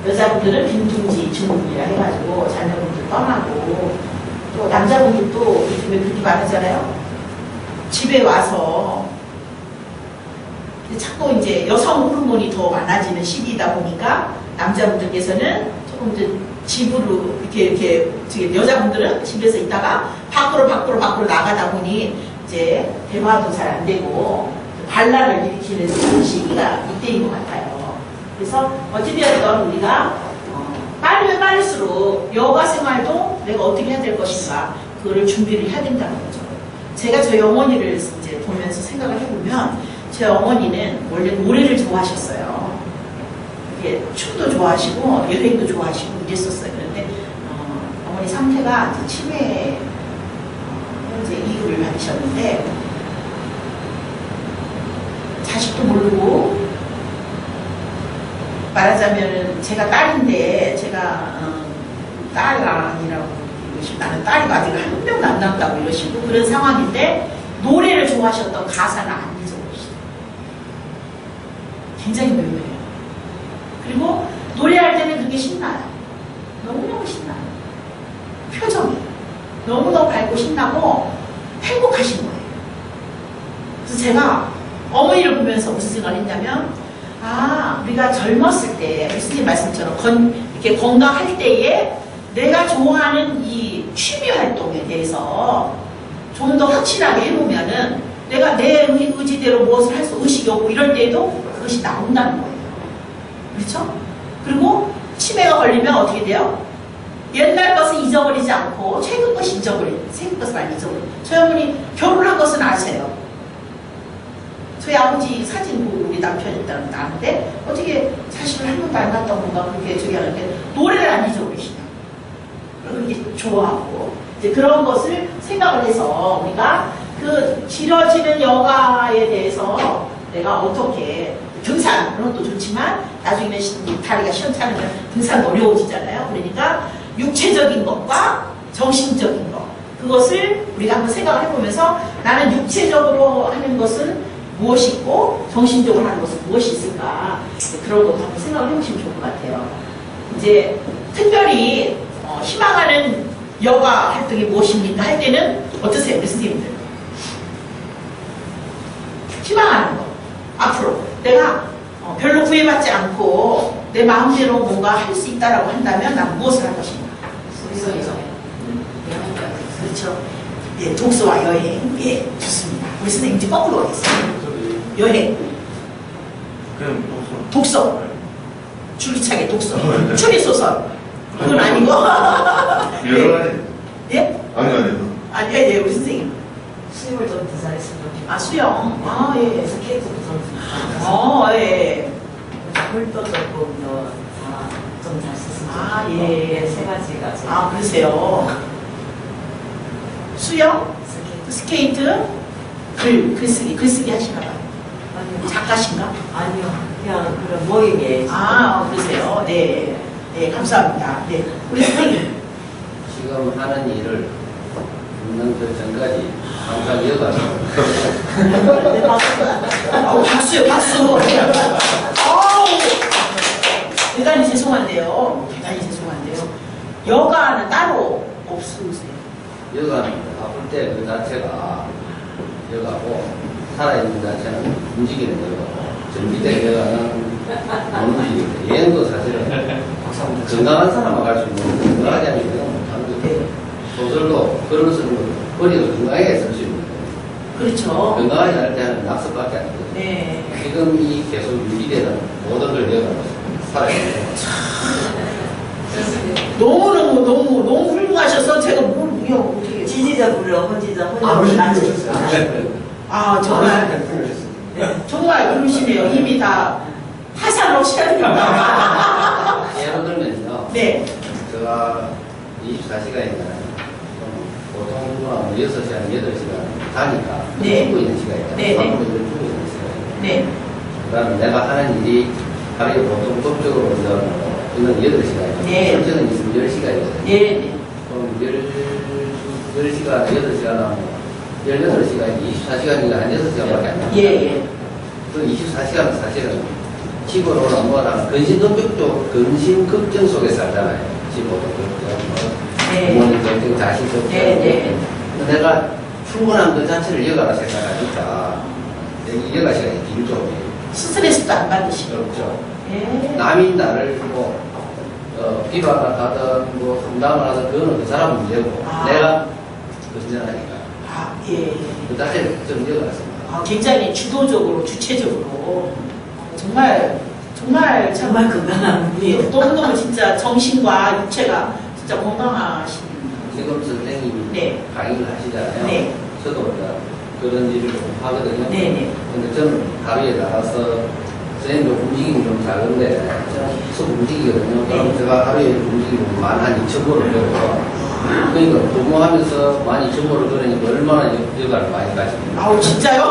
여자분들은 빈둥지 증후군이라 해가지고 자녀분들 떠나고 또 남자분들도 요즘에 그렇게 많으잖아요. 집에 와서 자꾸 이제 여성 호르몬이 더 많아지는 시기이다 보니까 남자분들께서는 조금 이제 집으로 이렇게 지금 여자분들은 집에서 있다가 밖으로 나가다 보니 이제 대화도 잘 안 되고 반란을 일으키는 시기가 이때인 것 같아요. 그래서 어찌되었든 우리가 빠르면 빠를수록 여가 생활도 내가 어떻게 해야 될 것인가 그거를 준비를 해야 된다는 거죠. 제가 저희 어머니를 이제 보면서 생각을 해보면 제 어머니는 원래 노래를 좋아하셨어요. 이게 춤도 좋아하시고 여행도 좋아하시고 이랬었어요. 그런데 어머니 상태가 이제 치매 현재 2급을 받으셨는데 자식도 모르고 말하자면은 제가 딸인데 제가 딸 아니라고 이러시고 나는 딸이 아직 한 명도 안 남다고 이러시고 그런 상황인데 노래를 좋아하셨던 가사는 안 잊어버리시죠. 굉장히 묘해요. 그리고 노래할 때는 그게 신나요. 너무너무 신나요. 표정이 너무너무 밝고 신나고 행복하신 거예요. 그래서 제가 어머니를 보면서 무슨 생각을 했냐면 우리가 젊었을 때 교수님 말씀처럼 이렇게 건강할 때에 내가 좋아하는 이 취미 활동에 대해서 좀 더 확실하게 해보면은 내가 내 의지대로 무엇을 할 수 의식이 없고 이럴 때에도 그것이 나온다는 거예요. 그렇죠? 그리고 치매가 걸리면 어떻게 돼요? 옛날 것은 잊어버리지 않고 최근 것이 최근 것을 많이 잊어버려요. 저희 어머니 결혼한 것은 아세요. 저희 아버지 사진 보고 우리 남편이 있다는 거 아는데 어떻게 사실은 한 번도 안 갔던 건가 그렇게 저기 하는데 노래를 안 잊어버리시냐. 그게 좋아하고 이제 그런 것을 생각을 해서 우리가 그 길어지는 여가에 대해서 내가 어떻게 등산 그런 것도 좋지만 나중에는 다리가 시원찮으면 등산도 어려워지잖아요. 그러니까 육체적인 것과 정신적인 것 그것을 우리가 한번 생각을 해보면서 나는 육체적으로 하는 것은 무엇이 있고 정신적으로 하는 것은 무엇이 있을까 그런 것도 한번 생각을 해보시면 좋을 것 같아요. 이제 특별히 희망하는 여가 활동이 무엇입니까 할 때는 어떠세요 우리 선생님들? 희망하는 거 앞으로 내가 별로 구애받지 않고 내 마음대로 뭔가 할 수 있다라고 한다면 난 무엇을 할 것인가? 수요일에 여행까지. 그렇죠. 예, 독서와 여행. 예, 좋습니다. 우리 선생님 이제 거꾸로 하겠습니다. 여행, 그냥 독서, 줄기차게 독서, 추리소설. 그건 아니고. 여러 가지. 예? 아니. 아니, 예, 우리 선생님. 수영을 좀 더 잘했으면 좋겠다. 아, 수영. 아, 예. 스케이트도 좀. 예. 홀도 조금 더좀잘 썼으면 아, 좋겠고. 예. 세 가지가 제일. 아, 그러세요. 수영, 스케이트. 스케이트, 글쓰기 하시나 봐요. 아니요. 작가신가? 아니요. 그냥 그런 모임에. 아, 그러세요. 네. 네, 감사합니다. 네. 우리 선생님. 지금 하는 일을 있는 그 전까지 항상 여가 네, 박수요, 박수. 아우, 대단히 죄송한데요. 대단히 죄송한데요. 여가는 따로 없으세요? 여가는 아플 때 그 자체가 여가고 살아있는 자체는 움직이는 여가고 전기된 여가는 못 움직이고 여행도 사실은 건강한 사람만 갈 수 있는 건강하지 않으면 여행 못하는 거예요. 소설도 글을 쓰는 것도 머리가 건강하게 쓸 수 있는 거예요. 그렇죠. 건강하지 않을 때는 낙서밖에 안 되거든요. 네. 지금 이 계속 유지되는 모든 걸 여가로 살아있는 거예요. 너무 훌륭하셔서 제가 이거 어떻게. 지지자 부려, 혼지자, 아, 혼자. 아, 정말. 정말 그러시네요. 이미 다 파산을 시작합니다. 예를 들면요. 네. 제가 24시간이잖아요. 보통 누구나 6시간, 8시간 가니까 네. 쉬고 있는 시간이잖아요. 네, 네. 사람들이 쉬고 있는 시간이에요. 네. 그 다음에 내가 하는 일이 하루에 보통 법적으로 이는 8시간이에요. 네. 실제는 있으면 10시간이거든요. 네. 그럼 10시간, 8시간 하면 18시간이 24시간이니까 한 6시간밖에 안 나요. 예, 예. 그 24시간은 사실은 집으로 넘어가는 근심 걱정 속에 살잖아요. 집으로 걱정, 네. 부모님 걱정, 자식 걱정. 네, 네. 내가 출근한 그 자체를 여가라 생각하니까 이 여가 시간이 길죠. 스트레스도 안 받으시고. 그렇죠. 예. 남이 나를 비방을 하든 험담을 하든 그거는 그 사람 문제고 아. 내가 건전하니까 아, 예. 그 자체를 좀 여가였습니다. 아, 굉장히 주도적으로, 주체적으로. 정말 정말 건강한 분이에요. 너무너무 진짜 정신과 육체가 진짜 건강하신. 지금 선생님이 네. 강의를 하시잖아요. 네. 저도 이제 그런 일을 좀 하거든요. 네네. 근데 저는 하루에 나가서 선생님도 움직임이 좀 작은데 계속 움직이거든요. 그럼 네. 제가 하루에 움직임이 12,000보를 걸어요. 그러니까 근무하면서 12,000보를 걸으니까 얼마나 여가를 많이 가십니까? 아우, 진짜요?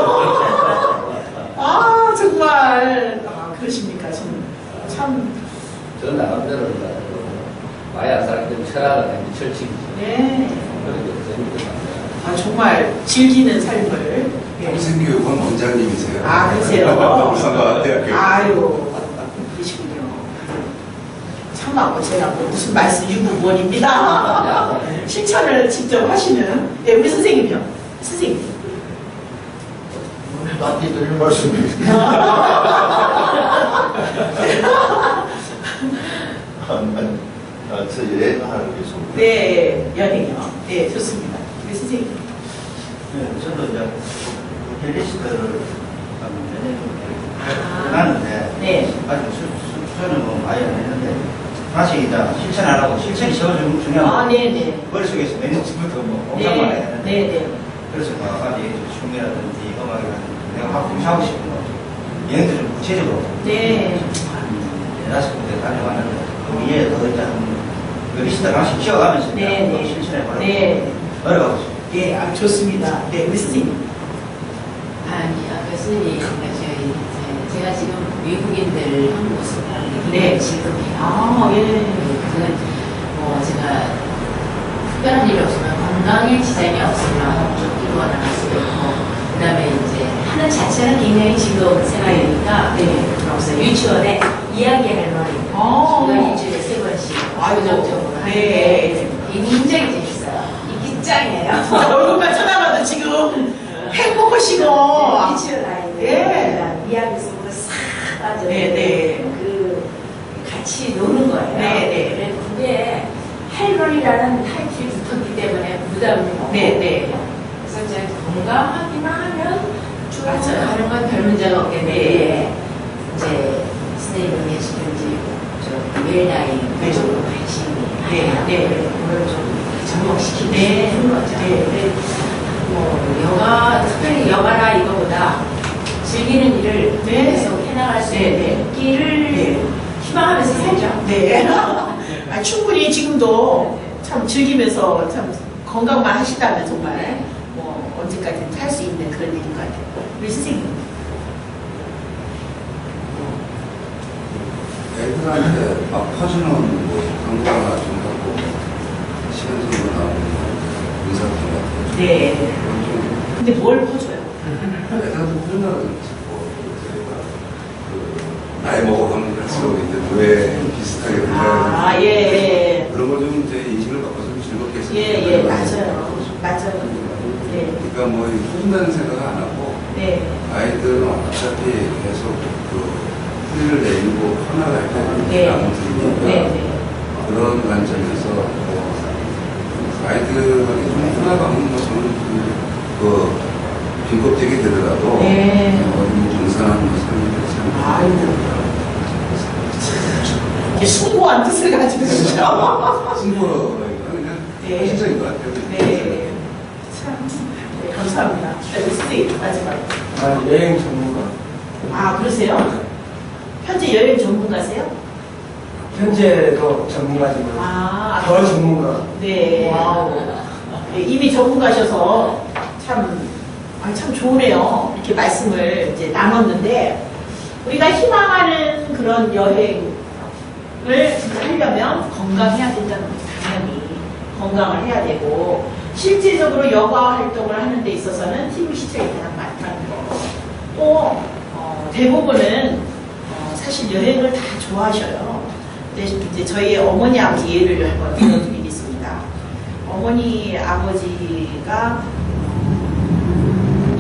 아, 정말. 아, 그러십니까? 참. 저는 나름대로 마야 사람들 철학을 했는데 철칙이죠. 네. 그리고 재밌게 아, 정말 즐기는 삶을. 예. 평생교육원 원장님이세요. 아, 그러세요? 부산과학대학교. 아유, 그러시군요. 참하고 제가 무슨 말씀 유부원입니다. 실천을 직접 하시는, 네, 우리 선생님이요. 선생님. 딱히 드릴 말씀이 저 여행하는 게 좀. 네, 연예인요. 네, 좋습니다. 우리 선생님. 네, 저도 이제 헬리시트를 해놨는데 네. 아직 수련은 뭐 많이 안 했는데 다시 이제 실천하라고 실천이 제일 중요한 아, 거 네네. 머릿속에서 몇 년쯤부터 뭐 네. 공상만 해야 되는데 네네. 그래서 뭐 아직 춤이라든지 음악이라든지 내가 하고 하고 싶은 거 여행도 좀 구체적으로 네. 한 4군데 다녀왔는데 그 위에 더 이제 그 리스트를 하나씩 키워가면서 네, 네. 실천해보려고 네. 노력하고 있습니다. 네, 아, 좋습니다. 네, 우리 선생님. 아니, 교수님이 제가 지금 외국인들 한 모습을 하는 게 네. 지금이에요. 아, 예. 그건 제가 특별한 일이 없으면 건강에 지장이 없으면 좀 이루어 나갈 수도 있고 그 다음에 이제 하는 자체는 굉장히 즐거운 생활이니까 네. 그래서 유치원에 이야기할 머리 이걸 일주일에 3번씩 아이고. 고정적으로 하는데 네. 이게 굉장히 재밌어요. 이게 짱이에요. 진짜 얼굴만 쳐다봐도 지금 행복하시고. 유치원 아이들 예. 이야기 속으로 싹 빠져. 네, 네. 그 같이 노는 거예요. 네, 네. 그래서 그게 할머니라는 타이틀이 붙었기 때문에 부담이 없고. 네, 네. 그래서 이제 건강하기만 하면 쭉 맞아요. 가는 건 별 문제가 없겠는데 네. 이제 선생님이 계시든지 저 웰다잉 네. 그쪽으로 관심이 네, 많아요. 네. 그걸 좀 접목시키는 네. 거죠. 네. 뭐 영화, 특별히 영화나 이거보다 즐기는 일을 네. 계속 해나갈 수 네, 네. 있기를 네. 희망하면서 살죠. 네. 아, 충분히 지금도 참 즐기면서 참 건강만 하시다면 정말 뭐 언제까지는 할 수 있는 그런 일인 것 같아요. 우리 선생님. 애들한테 막 퍼주는 뭐 광고나 좀 하고 시간 정도 나오는 의사들 같은 네. 그런 좀 근데 뭘 퍼줘요? 애들한테 표현하는 뭐 저희가 그 나이 먹어가는 갈수록 이제 노래 비슷하게 아, 들려야 예. 그런 걸 좀 이제 인식을 바꿔서 좀 즐겁게 했으면 예, 예, 좋겠어요. 맞아요. 맞아요. 네. 그러니까 뭐 퍼준다는 생각 안 하고 네. 아이들은 어차피 계속 그 소리를 내리고 편안할 때 네. 나무 들으니까 네. 네. 그런 관점에서 뭐 아이들이 좀 편하고 하는 것은 빈 껍데기 되더라도 네. 어디 정상한 삶이 되지 않을까. 이게 숭고한 뜻을 가지고 있죠. 승부로 그냥 네. 실적인 것 같아요. 네. 참. 네, 감사합니다. 네, 선생님, 마지막. 여행 전문가. 아, 그러세요? 현재 여행 전문가세요? 현재도 전문가지만 아, 더 전문가. 네. 네, 이미 전문가셔서 참, 참 좋으네요. 이렇게 말씀을 이제 나눴는데, 우리가 희망하는 그런 여행을 하려면 건강해야 된다는 거죠, 당연히. 건강을 해야 되고, 실질적으로 여가 활동을 하는 데 있어서는 TV 시청이 가장 많다는 거. 또, 대부분은 사실 여행을 다 좋아하셔요. 근데 이제 저희 어머니 아버지 예를 한번 들어드리겠습니다. 어머니 아버지가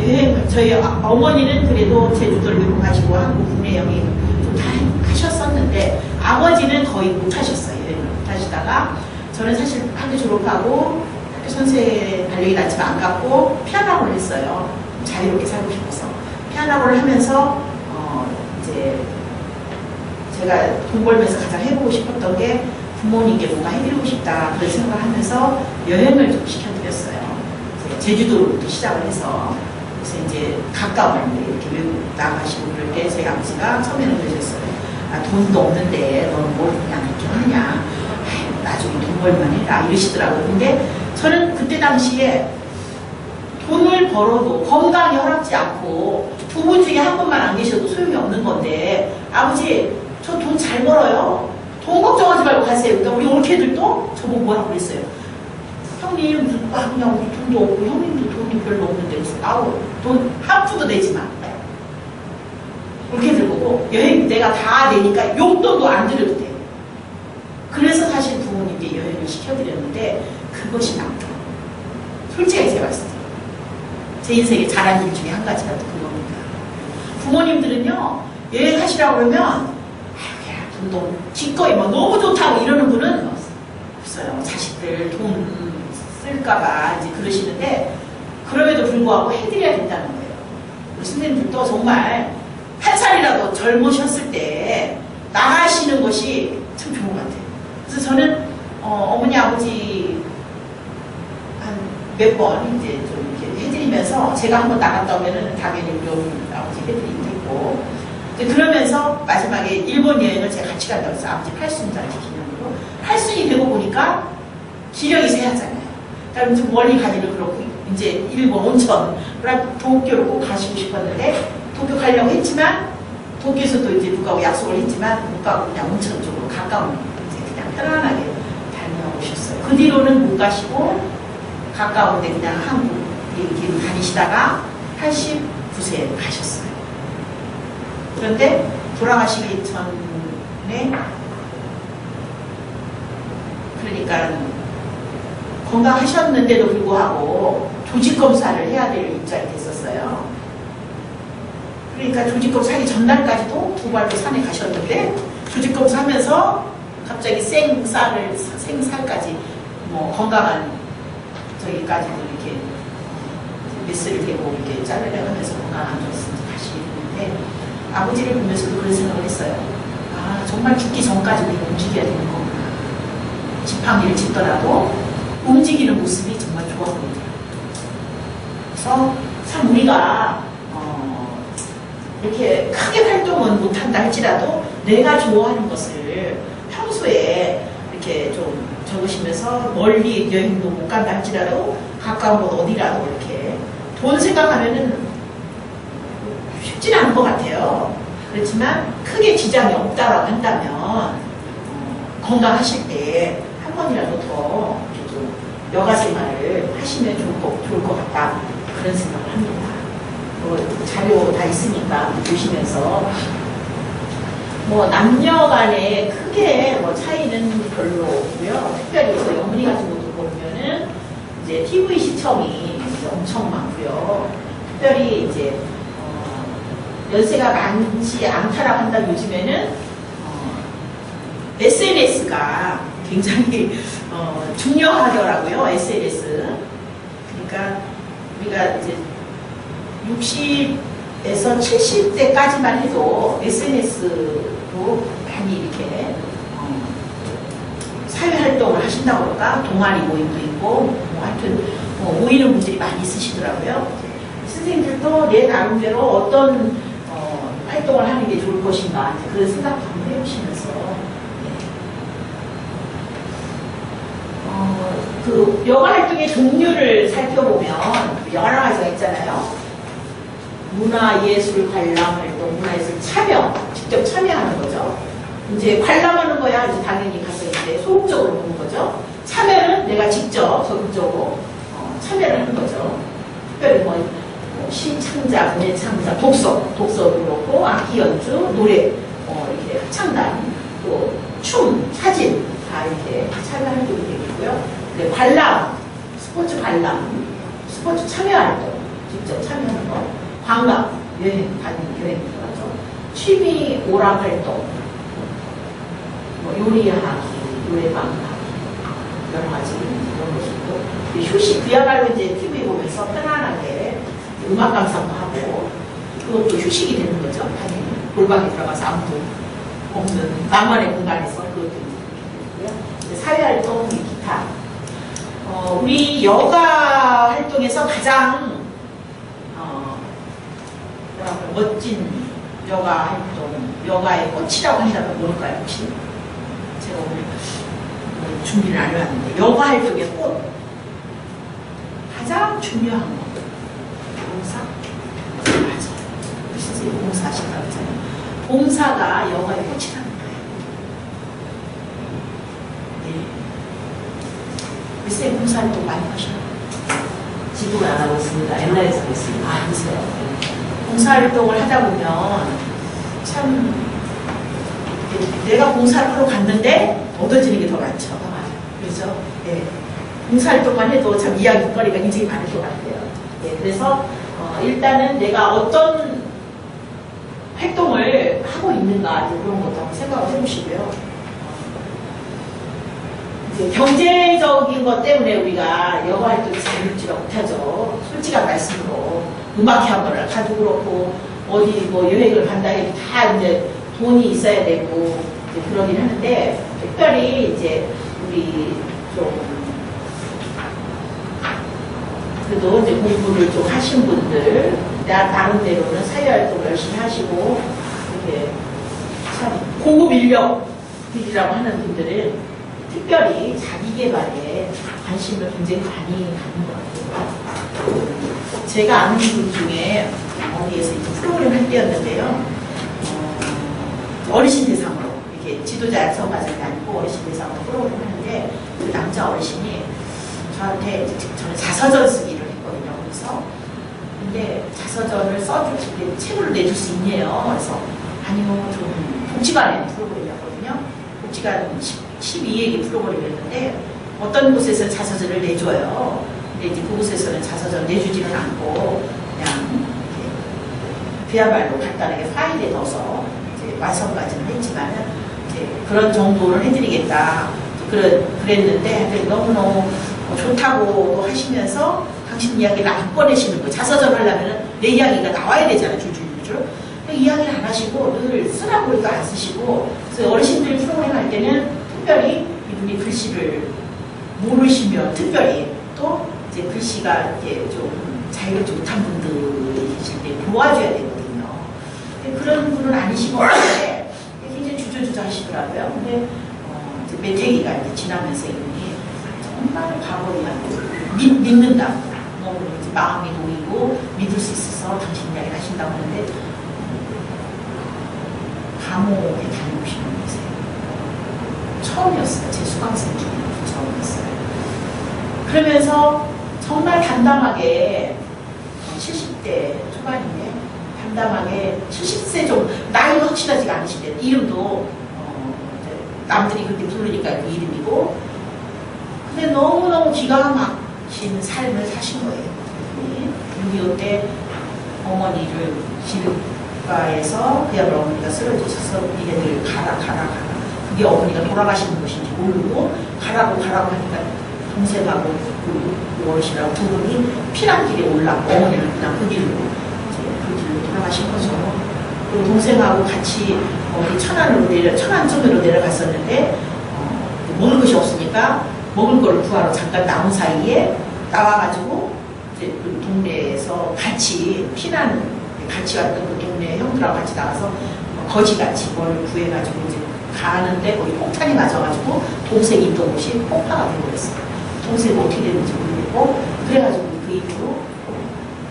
여행, 저희 어머니는 그래도 제주도를 여행 가시고 한국 국내 여행 좀 다 하셨었는데 아버지는 거의 못 하셨어요. 여행을 못 하시다가 저는 사실 학교 졸업하고 학교 선생 달력이 났지만 안 갔고 피아노를 했어요. 자유롭게 살고 싶어서 피아노를 하면서 이제 제가 돈 벌면서 가장 해보고 싶었던 게 부모님께 뭔가 해드리고 싶다 그런 생각을 하면서 여행을 좀 시켜드렸어요. 제주도로부터 시작을 해서 그래서 이제 가까운데 이렇게 외국 나가시고 그럴 때 저희 아버지가 처음에는 그러셨어요. 아, 돈도 없는데 너는 뭘 그냥 그렇게 하냐. 아유, 나중에 돈 벌만 해라 이러시더라고요. 근데 저는 그때 당시에 돈을 벌어도 건강이 허락지 않고 부부 중에 한 분만 안 계셔도 소용이 없는 건데 아버지 저 돈 잘 벌어요. 돈 걱정하지 말고 가세요. 그러니까 우리 올케들도 저보고 뭐라고 그랬어요. 형님 그냥 우리 돈도 없고 형님도 돈도 별로 없는데 그래서 아우 돈 한 푼도 내지 마. 올케들 보고 여행 내가 다 내니까 용돈도 안 드려도 돼. 그래서 사실 부모님께 여행을 시켜드렸는데 그것이 낫다. 솔직하게 제가 말씀드려요. 제 인생의 잘한 일 중에 한 가지가 그겁니다. 부모님들은요 여행하시라고 그러면 돈도 기꺼이 막 너무 좋다고 이러는 분은 없어요. 자식들 돈 쓸까봐 이제 그러시는데 그럼에도 불구하고 해드려야 된다는 거예요. 우리 선생님들도 정말 한 살이라도 젊으셨을 때 나가시는 것이 참 좋은 것 같아요. 그래서 저는 어머니 아버지 한 몇 번 이제 좀 이렇게 해드리면서 제가 한번 나갔다 오면은 당연히 우리 어머니 아버지 해드리기도 했고 그러면서 마지막에 일본 여행을 제가 같이 간다고 해서 아버지 80년대 기념으로 8순이 되고 보니까 기력이 세하잖아요. 그러니까 좀 멀리 가기는 그렇고 이제 일본 온천 그럼 도쿄로 꼭 가시고 싶었는데 도쿄 가려고 했지만 도쿄에서도 이제 못 가고 약속을 했지만 못 가고 그냥 온천 쪽으로 가까운 이제 그냥 편안하게 다녀오셨어요. 그 뒤로는 못 가시고 가까운데 그냥 한국 길 다니시다가 89세에 가셨어요. 그런데 돌아가시기 전에 그러니까 건강하셨는데도 불구하고 조직검사를 해야 될 입장이 됐었어요. 그러니까 조직검사 하기 전날까지도 두 발로 산에 가셨는데 조직검사 하면서 갑자기 생살까지 뭐 건강한 저기까지도 이렇게 메스를 대고 이렇게 자르려고 하면서 건강 안 좋았으면 가시는데 아버지를 보면서도 그런 생각을 했어요. 아 정말 죽기 전까지 우리가 움직여야 되는 거구나. 지팡이를 짚더라도 움직이는 모습이 정말 좋아 보이더라고요. 그래서 참 우리가 이렇게 크게 활동은 못한다 할지라도 내가 좋아하는 것을 평소에 이렇게 좀 적으시면서 멀리 여행도 못 간다 할지라도 가까운 곳 어디라도 이렇게 돈 생각하면은 쉽지는 않은 것 같아요. 그렇지만 크게 지장이 없다라고 한다면 건강하실 때 한 번이라도 더 이렇게 좀 여가 생활을 하시면 좋을 것 같다 그런 생각을 합니다. 자료 다 있으니까 보시면서 뭐 남녀 간에 크게 뭐 차이는 별로고요. 특별히 그 영리 같은 것도 보면은 이제 TV 시청이 이제 엄청 많고요. 특별히 이제 연세가 많지 않다라고 한다면 요즘에는 SNS가 굉장히 중요하더라고요. SNS. 그러니까 우리가 이제 60에서 70대까지만 해도 SNS로 많이 이렇게 사회활동을 하신다고 그럴까? 동아리 모임도 있고 뭐 하여튼 모이는 분들이 많이 있으시더라고요. 선생님들도 내 나름대로 어떤 활동을 하는 게 좋을 것인가 그런 생각도 한번 해보시면서 그 여가 활동의 종류를 살펴보면 여러 가지가 있잖아요. 문화예술 관람 활동, 문화예술 참여, 직접 참여하는 거죠. 이제 관람하는 거야 이제 당연히 가서 이제 소극적으로 보는 거죠. 참여는 내가 직접 적극적으로 참여를 하는 거죠. 특별히 뭐 시창작, 문예창작, 독서도 그렇고 악기 연주, 노래, 이렇게 합창단, 또 춤, 사진 다 이렇게 참여하는 게 되겠고요. 네, 관람, 스포츠 관람, 스포츠 참여 활동, 직접 참여하는 거, 관광, 여행, 다니는 여행 들어가죠. 취미 오락 활동, 뭐 요리하기, 노래방 하기, 여러 가지 이런 것이고, 휴식, 그야말로 이제 TV 보면서 편안하게 음악 감상도 하고, 그것도 휴식이 되는 거죠. 당연히 골방에 들어가서 아무도 없는 나만의 공간에서 그것도 있고요. 사회활동, 기타. 우리 여가 활동에서 가장 멋진 여가 활동, 여가의 꽃이라고 한다면 뭘까요, 혹시? 제가 오늘 준비를 안 해왔는데, 여가 활동의 꽃. 가장 중요한 거. 봉사? 맞아요. 선생님 봉사 하신다고 했잖아요. 봉사가 여가의 꽃이라는 거예요. 네. 글쎄, 봉사 활동 많이 하시나요? 지금은 안 하고 있습니다. 옛날에 하고 있습니다. 아, 그러세요? 봉사활동을 하다 보면 참 내가 봉사를 하러 갔는데 얻어지는 게 더 많죠. 그렇죠? 네. 봉사활동만 해도 참 이야기거리가 굉장히 많을 것 같아요. 네. 그래서 일단은 내가 어떤 활동을 하고 있는가 그런 것도 한번 생각을 해보시고요. 이제 경제적인 것 때문에 우리가 여가 활동이 잘 있지가 못하죠. 솔직한 말씀으로. 음악학원을 가도 그렇고 어디 뭐 여행을 간다 해도 다 이제 돈이 있어야 되고 이제 그러긴 하는데 특별히 이제 우리 좀 그래도 이제 공부를 좀 하신 분들 나름대로는 사회활동 열심히 하시고 이렇게 참 고급 인력들이라고 하는 분들은 특별히 자기 개발에 관심을 굉장히 많이 갖는 것 같아요. 제가 아는 분 중에 어디에서 이제 프로그램 할 때였는데요. 어르신 대상으로 이렇게 지도자 양성과정이 아니고 어르신 대상으로 프로그램 하는데 그 남자 어르신이 저한테 저는 자서전 쓰기를 했거든요. 그래서 근데 자서전을 써줄 때 책으로 내줄 수 있네요. 그래서 아니요, 좀 복지관의 프로그램이었거든요. 복지관 12회기 프로그램이었는데 어떤 곳에서는 자서전을 내줘요. 근데 이제 그곳에서는 자서전 내주지는 않고 그냥 그야말로 간단하게 파일에 넣어서 이제 완성까지는 했지만은 이제 그런 정도를 해드리겠다. 그랬는데 너무너무 좋다고 하시면서 당신 이야기를 안 꺼내시는 거. 자서전 하려면 내 이야기가 나와야 되잖아, 줄줄줄줄. 이야기를 안 하시고 늘 쓰라고 해도 안 쓰시고, 그래서 어르신들 프로그램 할 때는 특별히 이분이 글씨를 모르시면 특별히 또 이제 글씨가 이제 좀 자유롭지 못한 분들이 계실 때 도와줘야 되거든요. 근데 그런 분은 아니시고 굉장히 주저주저 하시더라고요. 근데 이제 몇 얘기가 이제 지나면서 이분이 정말 과거에 믿는다. 너무 이제 마음이 놓이고 믿을 수 있어서 당신 이야기를 하신다고 하는데 감옥에 다녀오신 분이세요. 처음이었어요. 제 수강생 중에 처음이었어요. 그러면서 정말 담담하게 70대 초반인데 담담하게 70세 좀 나이가 확실하지가 않으신데 이름도 남들이 그렇게 부르니까 그 이름이고 근데 너무너무 기가 막힌 삶을 사신 거예요. 6.25 때 어머니를 기름가에서 그야말로 어머니가 쓰러지셔서 니네들 가라. 그게 어머니가 돌아가시는 곳인지 모르고 가라고 하니까 동생하고 그 어르신하고 두 분이 피난길에 올라고 어머니는 그냥 그 길로 돌아가신 거죠. 그리고 동생하고 같이 천안쯤으로 내려갔었는데 먹을 것이 없으니까 먹을 걸 구하러 잠깐 나온 사이에 나와가지고 이제 그 동네에서 같이 같이 왔던 그 동네 형들하고 같이 나가서 거지같이 뭘 구해가지고 이제 가는데 거기 폭탄이 맞아가지고 동생이 있던 곳이 폭파가 되버렸어요. 동생이 어떻게 됐는지 모르겠고 그래가지고 그 이후로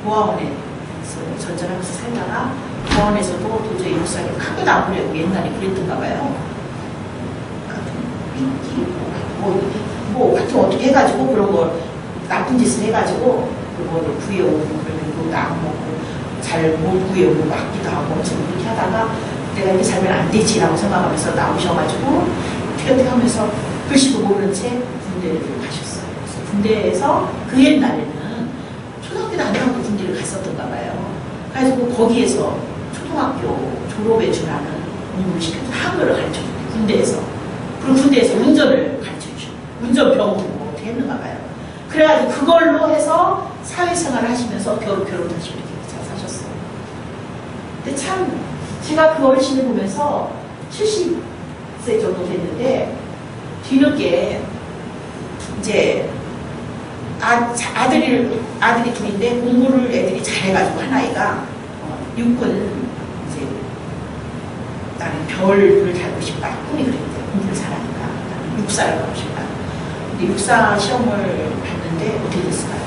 고아원에서 전전하면서 살다가 고아원에서도 도저히 육상이 크게도 안 보려고 옛날에 그랬던가 봐요. 뭐 하여튼 어떻게 해가지고 그런 걸 나쁜 짓을 해가지고 그거를 구해오고 그러면 그것도 안 먹고 잘 못 구해오고 맞기도 하고 엄청 그렇게 하다가 내가 이렇게 살면 안 되지라고 생각하면서 나오셔가지고 어떻게 하면서 글씨도 모르는 채 군대를 가셨어요. 그래서 군대에서 그 옛날에는 초등학교도 안 나오고 군대를 갔었던가 봐요. 그래가지고 거기에서 초등학교 졸업에 준하는 공부를 시켜서 한글을 가르쳐줘요. 군대에서. 그리고 군대에서 운전을 가르쳐주죠. 운전병원 뭐 어떻게 했는가 봐요. 그래가지고 그걸로 해서 사회생활을 하시면서 결혼하시고 이렇게 잘 사셨어요. 근데 참 제가 그 어르신을 보면서 70세 정도 됐는데 뒤늦게 이제 아들이 둘인데 공부를 애들이 잘해가지고 하나이가 육군 이제 나는 별을 달고 싶다 꿈이 그랬대요. 공부를 잘하니까 나는 육사를 가고 싶다. 근데 육사 시험을 봤는데 어떻게 됐을까요?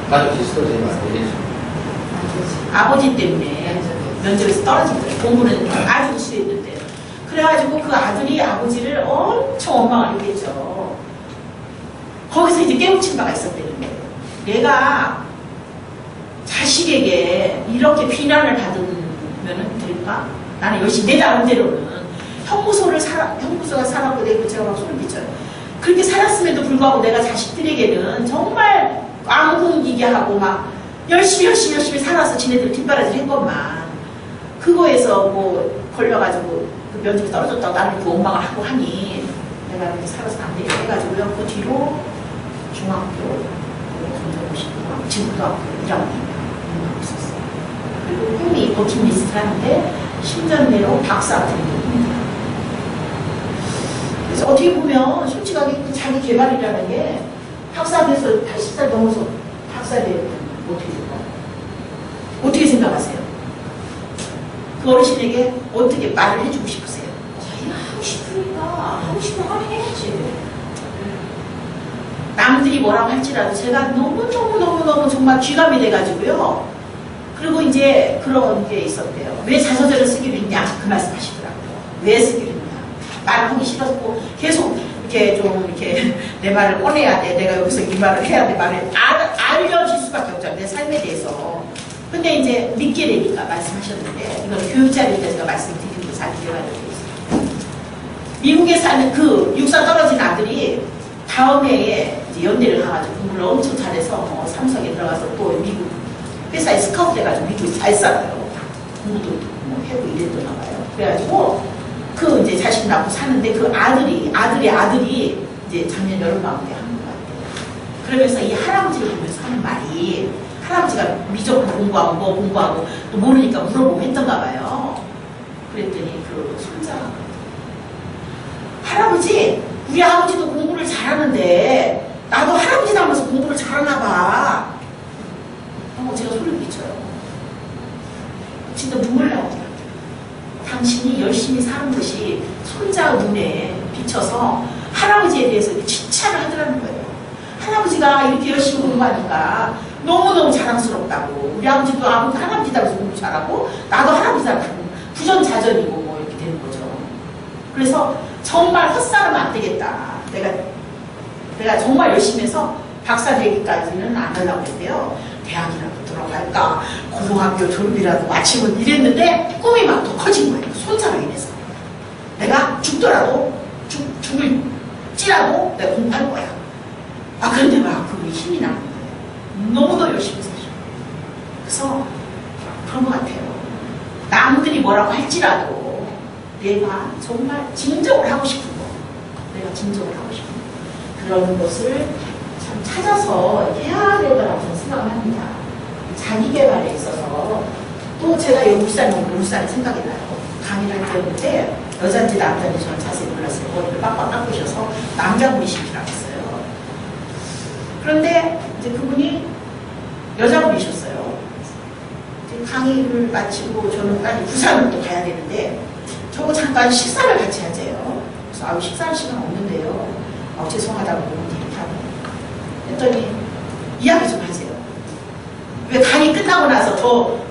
가족 지수도 되면 안 되겠죠. 아버지 때문에 면접에서 떨어진 거예요. 공부는 아주 수했는데. 그래가지고 그 아들이 아버지를 엄청 원망을 했겠죠. 거기서 이제 깨우친 바가 있었다는 거예요. 내가 자식에게 이렇게 비난을 받으면 될까? 나는 열심히 내 나름대로는 형무소가 살았고 내가 제가 막 소름 끼쳐요. 그렇게 살았음에도 불구하고 내가 자식들에게는 정말 앙흥기게 하고 막 열심히 살아서 지네들 뒷바라지를 했건만 그거에서 뭐 걸려가지고 그 면접이 떨어졌다고 나를 그 원망을 하고 하니 내가 이렇게 살아서 안 되게 해가지고요. 그 뒤로 중학교 지금 고등학교 1학년 있었어요. 그리고 꿈이 버킷리스트를 하는데 10년 내로 박사 드리는 겁니다. 그래서 어떻게 보면 솔직하게 자기 개발이라는 게 박사 돼서 80살 넘어서 박사 되면 어떻게 될까요? 어떻게 생각하세요? 그 어르신에게 어떻게 말을 해주고 싶으세요? 자기가 하고 싶으니까 하고 싶은 걸 해야지. 남들이 뭐라고 할지라도 제가 너무 정말 귀감이 돼가지고요. 그리고 이제 그런 게 있었대요. 왜 자서전을 쓰기로 했냐? 그 말씀 하시더라고요. 왜 쓰기로 했냐? 말을 하기 싫었고 계속 이렇게 좀 이렇게 내 말을 꺼내야 돼. 내가 여기서 이 말을 해야 돼. 말을 알려질 수밖에 없잖아요. 내 삶에 대해서. 근데 이제 믿게 되니까 말씀하셨는데 이건 교육자를 위해서 제가 말씀드리는 거 잘 기억하게 되어 있어요. 미국에 사는 그 육사 떨어진 아들이 다음 해에 이제 연대를 가가지고 공부를 엄청 잘해서 삼성에 들어가서 또 미국 회사에 스카우트 돼가지고 미국에서 잘 살아요. 공부도 뭐 해고 이랬더나 봐요. 그래가지고 그 이제 자식 낳고 사는데 그 아들의 아들이 이제 작년 여름방학때 하는 것 같아요. 그러면서 이 할아버지를 보면서 하는 말이 할아버지가 미적으로 공부하고 뭐 공부하고 또 모르니까 물어보고 했던가 봐요. 그랬더니 그 손자가 할아버지 우리 아버지도 공부를 잘하는데 나도 할아버지 닮아서 공부를 잘하나 봐. 제가 소리를 끼쳐요. 진짜 눈물 나오더라고요. 당신이 열심히 사는 것이 손자 눈에 비쳐서 할아버지에 대해서 칭찬을 하더라는 거예요. 할아버지가 이렇게 열심히 공부하니까 너무너무 자랑스럽다고. 우리 아버지도 할아버지 닮아서 공부 잘하고 나도 할아버지 닮고 부전자전이고 뭐 이렇게 되는 거죠. 그래서 정말 헛살으면 안 되겠다. 내가 정말 열심히 해서 박사 되기까지는 안 하려고 했대요. 대학이라도 들어갈까, 고등학교 졸업이라도 마치면 이랬는데 꿈이 막 더 커진 거예요. 손자로 인해서. 내가 죽더라도 죽을지라도 내가 공부할 거야. 그런데 막 그게 힘이 나는 거예요. 너무도 열심히 사죠. 그래서 그런 것 같아요. 남들이 뭐라고 할지라도 내가 정말 진정을 하고 싶은 거, 내가 진정을 하고 싶은 거, 그런 것을 참 찾아서 해야 되더라고 저는 생각을 합니다. 자기 개발에 있어서 또 제가 울산 생각이 나요. 강의를 할 때였는데 여자인지 남자인지 저는 자세히 몰랐어요. 머리를 빡빡 깎으셔서 남자분이 시키라고 했어요. 그런데 이제 그분이 여자분이셨어요. 이제 강의를 마치고 저는 빨리 부산으로 또 가야 되는데 저거 잠깐 식사를 같이 하재요. 그래서 식사할 시간 없는데요. 죄송하다고 이렇게 하고 했더니 이야기 좀 하세요. 왜 강의 끝나고 나서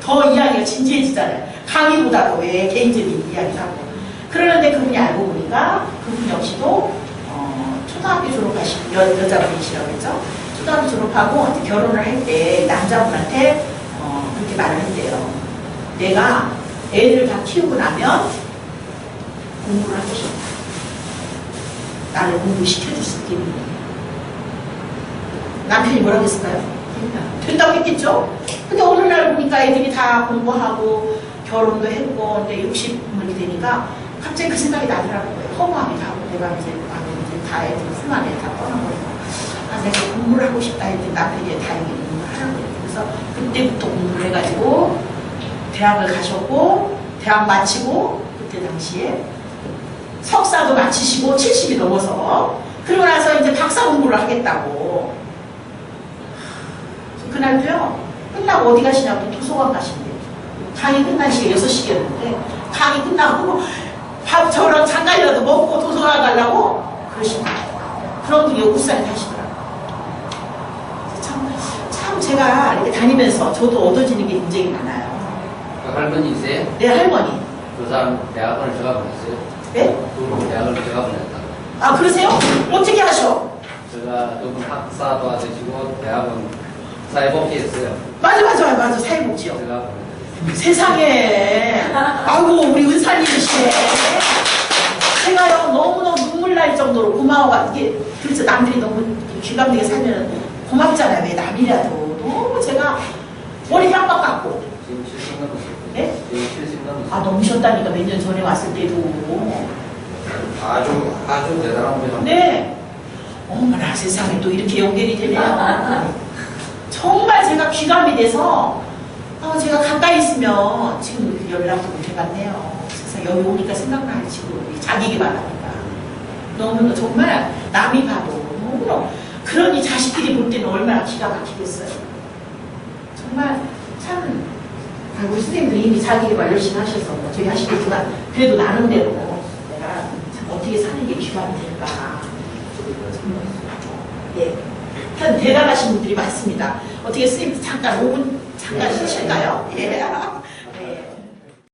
더 이야기가 진지해지잖아요. 강의보다도 왜 개인적인 이야기를 하고. 그러는데 그분이 알고 보니까 그분 역시도 초등학교 졸업하신 여자분이시라고 했죠. 초등학교 졸업하고 결혼을 할 때 남자분한테 그렇게 말을 했대요. 내가 애들 다 키우고 나면 공부를 하고 싶다. 나를 공부시켜줄 수 있겠니? 남편이 뭐라고 했을까요? 된다고 했겠죠? 근데 어느 날 보니까 애들이 다 공부하고 결혼도 했고 근데 60 이렇게 되니까 갑자기 그 생각이 나더라고요. 허무함이 나고 내가 이제 다 애들 훌만에 다 떠나버리고 내가 공부를 하고 싶다 했더니 남편이 다행히 공부를 하라고 했어요. 그래서 그때부터 공부를 해가지고 대학을 가셨고 대학 마치고 그때 당시에 석사도 마치시고 70이 넘어서 그러고 나서 이제 박사 공부를 하겠다고 그날도요 끝나고 어디 가시냐고 도서관 가신대요. 강의 끝난 시간 6시였는데 강의 끝나고 밥 저랑 잠깐이라도 먹고 도서관 가려고 그러신 거예요. 그런 분이 울산에 가시더라고요. 참 제가 이렇게 다니면서 저도 얻어지는 게 굉장히 많아요. 그 할머니세요? 네, 할머니. 그 사람 대학원을 제가 보냈어요. 네? 그분 대학을 제가 보냈다. 그러세요? 어떻게 하셔? 제가 그분 학사도 하시고 대학원 사회복지했어요. 맞아. 사회복지요. 제가 보냈어요. 세상에. 아이고, 우리 은사님이시네. 제가요, 너무너무 눈물 날 정도로 고마워가, 이게, 그렇죠. 남들이 너무 귀감되게 살면 고맙잖아요. 왜 남이라도. 너무 제가 머리 빡빡 깎고. 지금 70 넘었어요. 네? 지금 70 넘었어요. 넘으셨다니까 몇 년 전에 왔을 때도. 아주 대단한 분이요. 네. 어머나 세상에 또 이렇게 연결이 되네요. 정말 제가 귀감이 돼서 제가 가까이 있으면 지금 이렇게 연락도 못 해봤네요. 세상 여기 오니까 생각나요. 지금 자기 개발하니까. 너무 정말 남이 봐도 너무 그러니 자식들이 볼 때는 얼마나 기가 막히겠어요. 정말 참 우리 선생님들 이미 자기 개발 열심히 하셔서 저희 하시겠지만 그래도 나름대로 내가 참 어떻게 사는 게 귀감이 될까. 예. 참 대단하신 분들이 많습니다. 어떻게 선생님 잠깐 5분 잠깐 쉬실까요? 예.